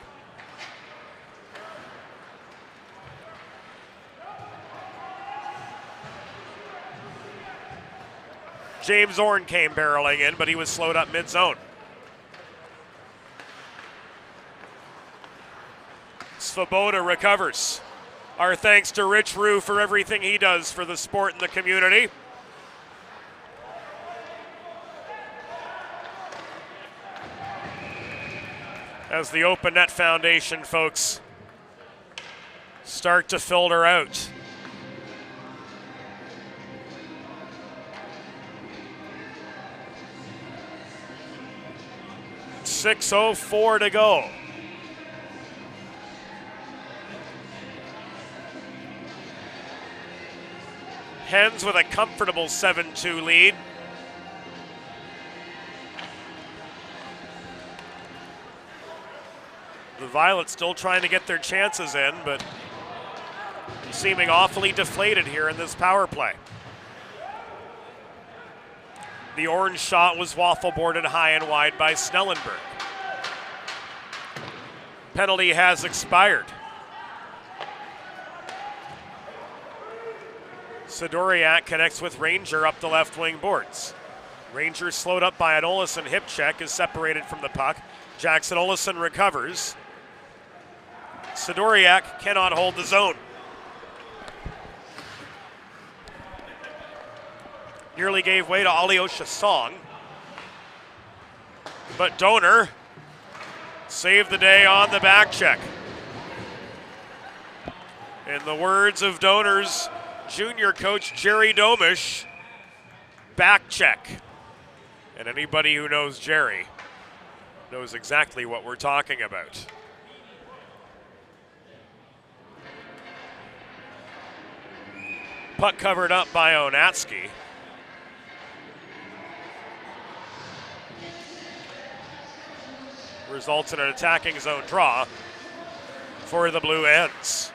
James Orn came barreling in, but he was slowed up mid-zone. Svoboda recovers. Our thanks to Rich Rue for everything he does for the sport and the community. As the Open Net Foundation folks start to filter out. .604 to go. Hens with a comfortable 7-2 lead. The Violets still trying to get their chances in, but seeming awfully deflated here in this power play. The orange shot was waffle boarded high and wide by Snellenberg. Penalty has expired. Sidoriak connects with Ranger up the left wing boards. Ranger slowed up by an Olesen hip check, is separated from the puck. Jackson Olesen recovers. Sidoriak cannot hold the zone. nearly gave way to Alyosha Song. But Donor saved the day on the back check. In the words of Donor's junior coach, Jerry Domish, back check. And anybody who knows Jerry knows exactly what we're talking about. Puck covered up by Onatsky. Results in an attacking zone draw for the Blue Hens.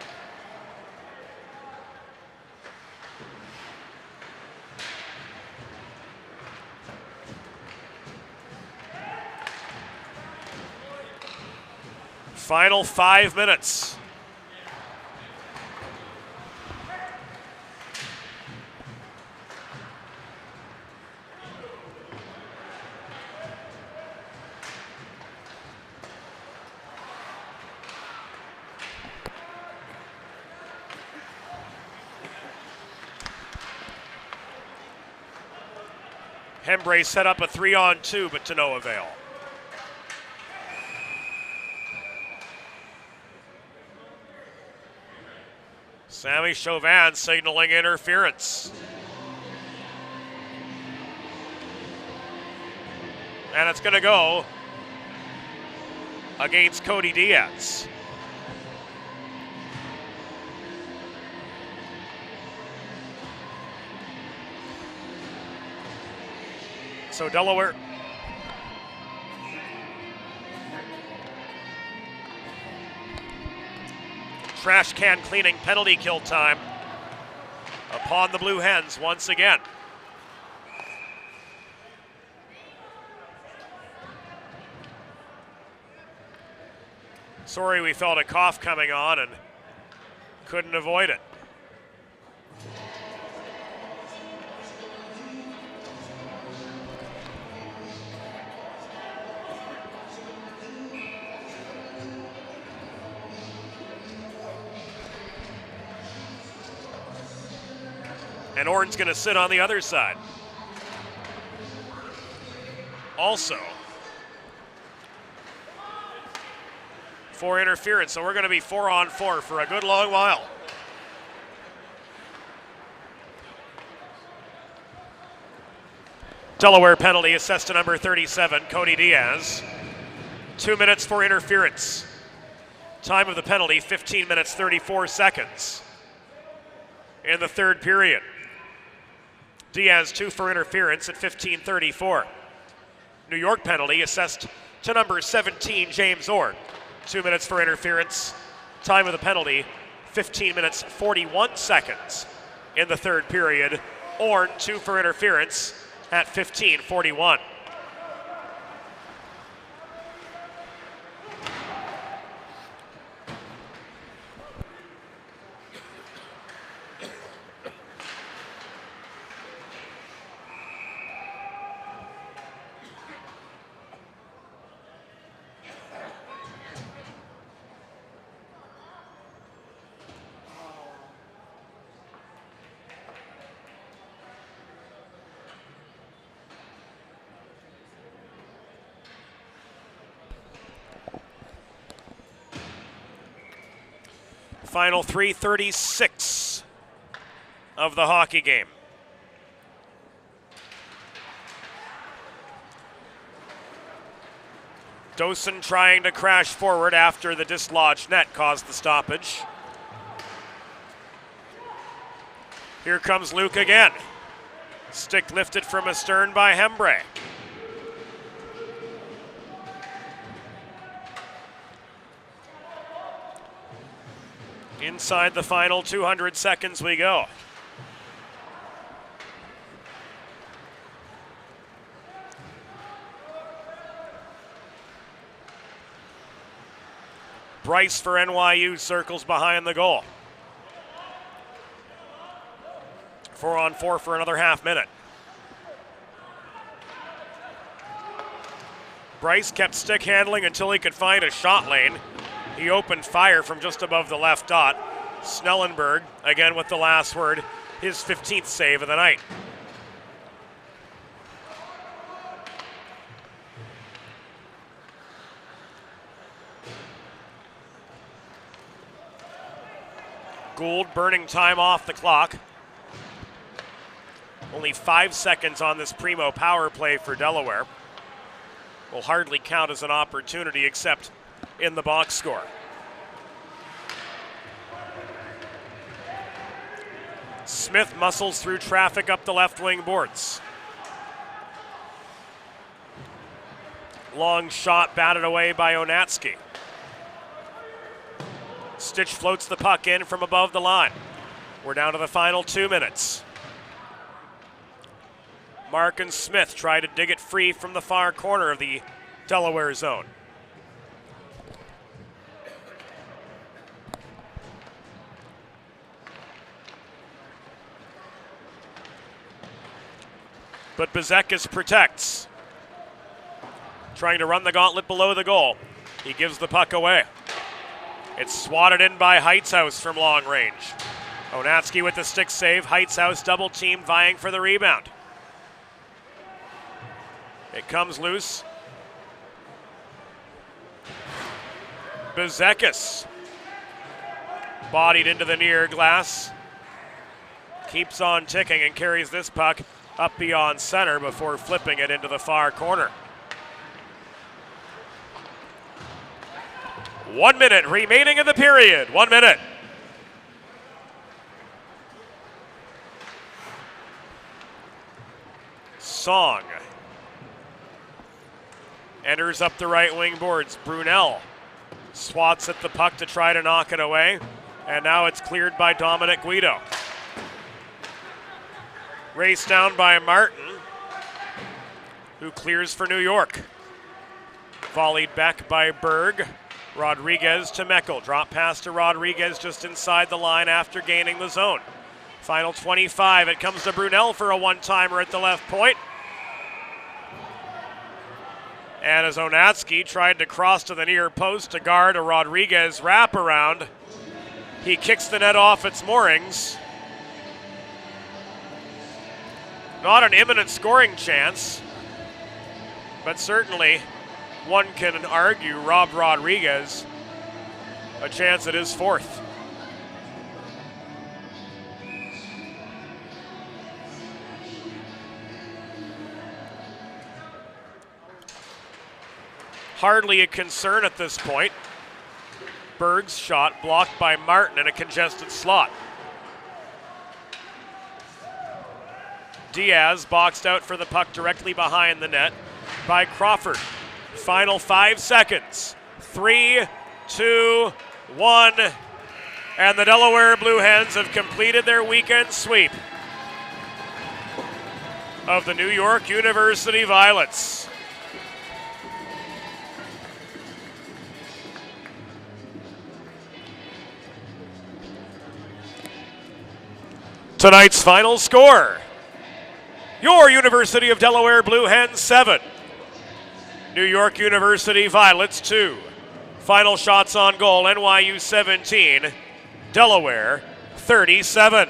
Final 5 minutes. Hembre set up a 3-on-2, but to no avail. Sammy Chauvin signaling interference. And it's going to go against Cody Diaz. So Delaware trash can cleaning penalty kill time upon the Blue Hens once again. Sorry, we felt a cough coming on and couldn't avoid it. And Orton's going to sit on the other side. Also, for interference, so we're going to be 4-on-4 for a good long while. Delaware penalty assessed to number 37, Cody Diaz. 2 minutes for interference. Time of the penalty, 15 minutes, 34 seconds in the third period. Diaz 2 for interference at 15:34. New York penalty assessed to number 17, James Orr. 2 minutes for interference. Time of the penalty, 15 minutes, 41 seconds in the third period. Orr 2 for interference at 15:41. Final 3:36 of the hockey game. Dosen trying to crash forward after the dislodged net caused the stoppage. Here comes Luke again. Stick lifted from astern by Hembre. Inside the final 200 seconds we go. Bryce for NYU circles behind the goal. 4-on-4 for another half minute. Bryce kept stick handling until he could find a shot lane. He opened fire from just above the left dot. Snellenberg, again with the last word, his 15th save of the night. Gould burning time off the clock. Only 5 seconds on this Primo power play for Delaware. Will hardly count as an opportunity except in the box score. Smith muscles through traffic up the left wing boards. Long shot batted away by Onatsky. Stitch floats the puck in from above the line. We're down to the final 2 minutes. Mark and Smith try to dig it free from the far corner of the Delaware zone. But Bezekis protects. Trying to run the gauntlet below the goal. He gives the puck away. It's swatted in by Heitzhaus from long range. Onatsky with the stick save. Heitzhaus double team vying for the rebound. It comes loose. Bezekis. Bodied into the near glass. Keeps on ticking and carries this puck up beyond center before flipping it into the far corner. 1 minute remaining in the period. 1 minute. Song enters up the right wing boards. Brunel swats at the puck to try to knock it away. And now it's cleared by Dominic Guido. Raced down by Martin, who clears for New York. Volleyed back by Berg. Rodriguez to Meckel. Drop pass to Rodriguez just inside the line after gaining the zone. Final 25. It comes to Brunel for a one-timer at the left point. And as Onatsky tried to cross to the near post to guard a Rodriguez wraparound, he kicks the net off its moorings. Not an imminent scoring chance, but certainly one can argue robbed Rodriguez a chance at his fourth. Hardly a concern at this point. Berg's shot blocked by Martin in a congested slot. Diaz boxed out for the puck directly behind the net by Crawford. Final 5 seconds. 3, 2, 1. And the Delaware Blue Hens have completed their weekend sweep of the New York University Violets. Tonight's final score. Your University of Delaware Blue Hens 7. New York University Violets 2. Final shots on goal, NYU 17, Delaware 37.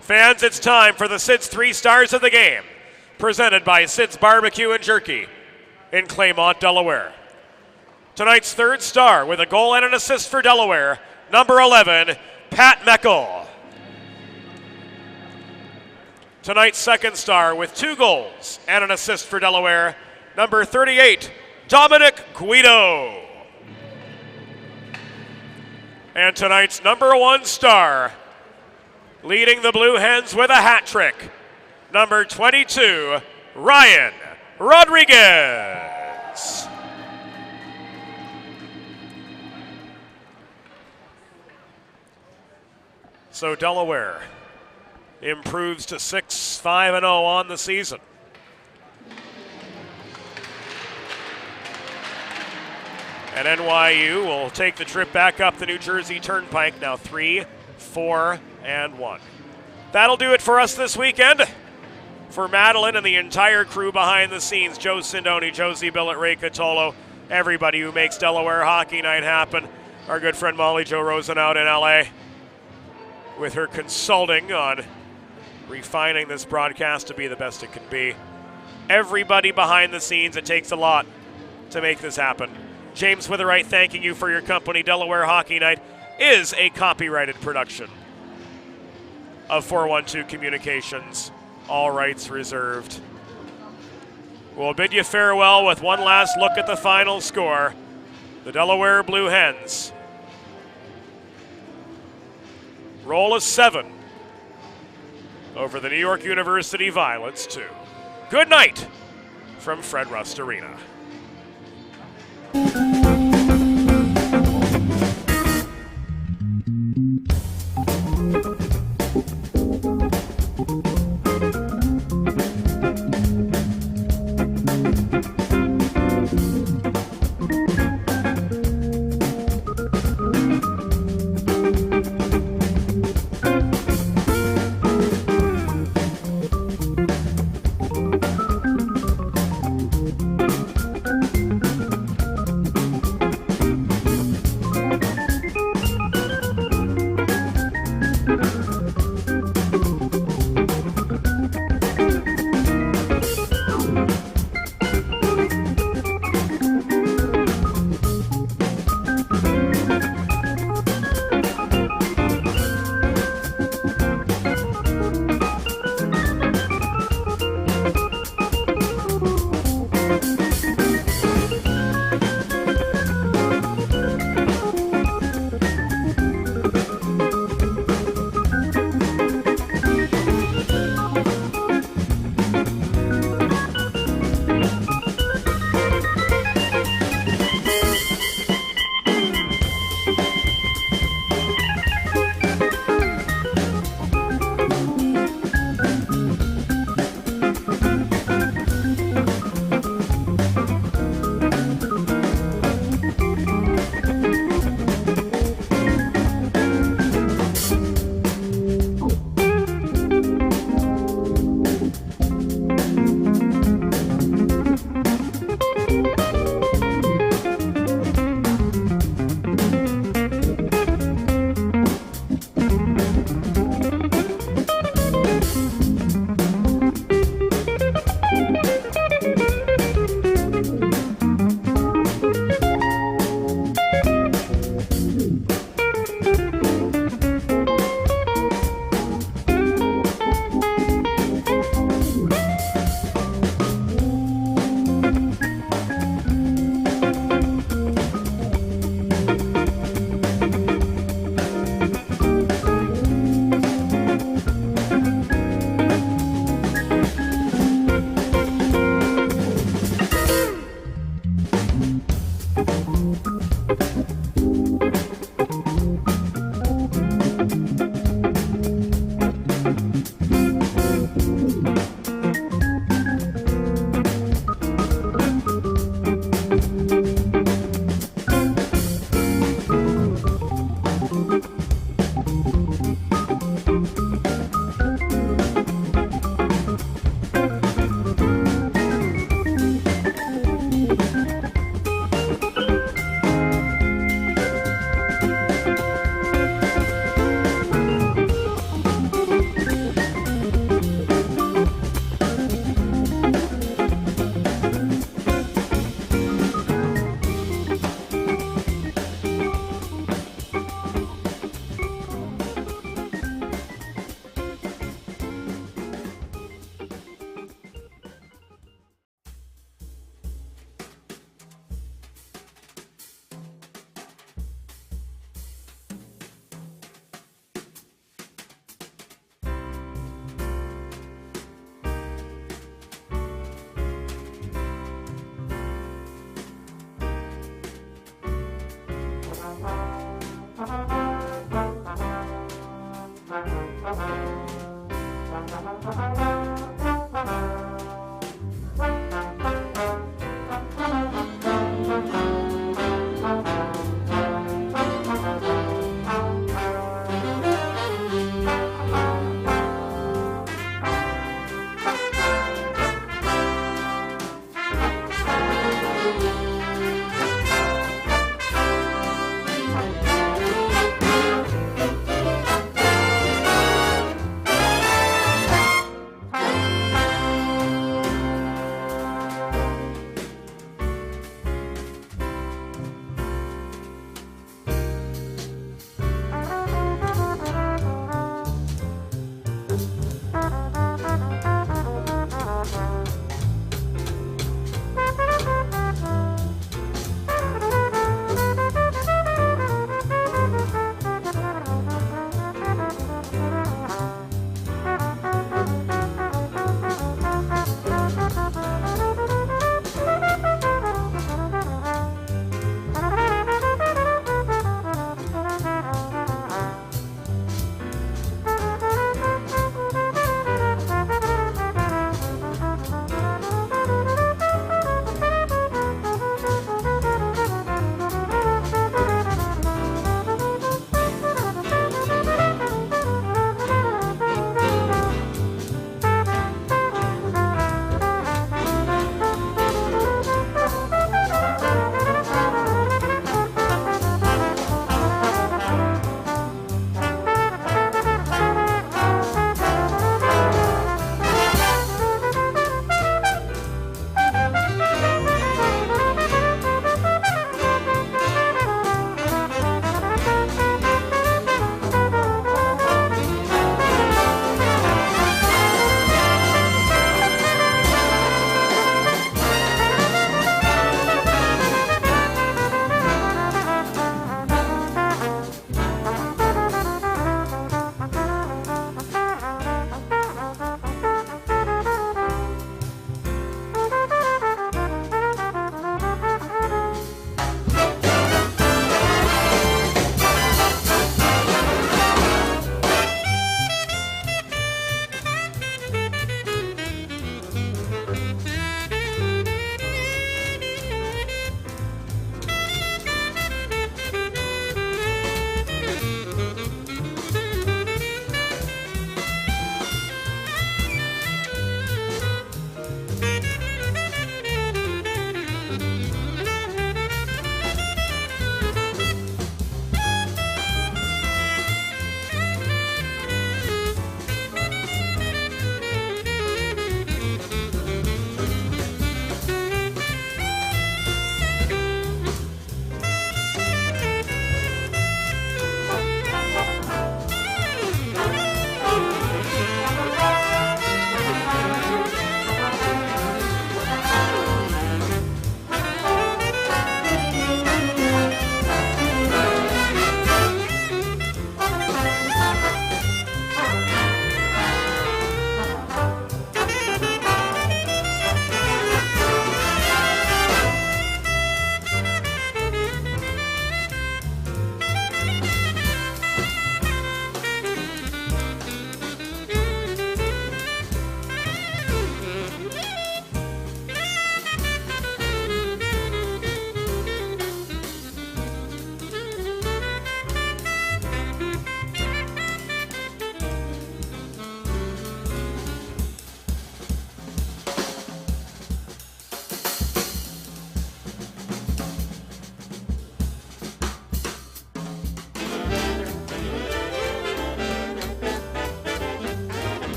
Fans, it's time for the Sid's 3 stars of the game, presented by Sid's Barbecue and Jerky in Claymont, Delaware. Tonight's 3rd star with a goal and an assist for Delaware, number 11, Pat Meckel. Tonight's 2nd star with 2 goals and an assist for Delaware, number 38, Dominic Guido. And tonight's number 1 star, leading the Blue Hens with a hat trick, number 22, Ryan Rodriguez. So Delaware improves to 6-5-0 on the season. And NYU will take the trip back up the New Jersey Turnpike, now 3-4-1. That'll do it for us this weekend. For Madeline and the entire crew behind the scenes, Joe Sindoni, Josie Billett, Ray Catolo, everybody who makes Delaware Hockey Night happen, our good friend Molly Jo Rosen out in LA with her consulting on refining this broadcast to be the best it can be. Everybody behind the scenes, it takes a lot to make this happen. James Witherite thanking you for your company. Delaware Hockey Night is a copyrighted production of 412 Communications. All rights reserved. We'll bid you farewell with one last look at the final score. The Delaware Blue Hens roll a 7 over the New York University Violets 2. Good night from Fred Rust Arena.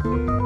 Bye.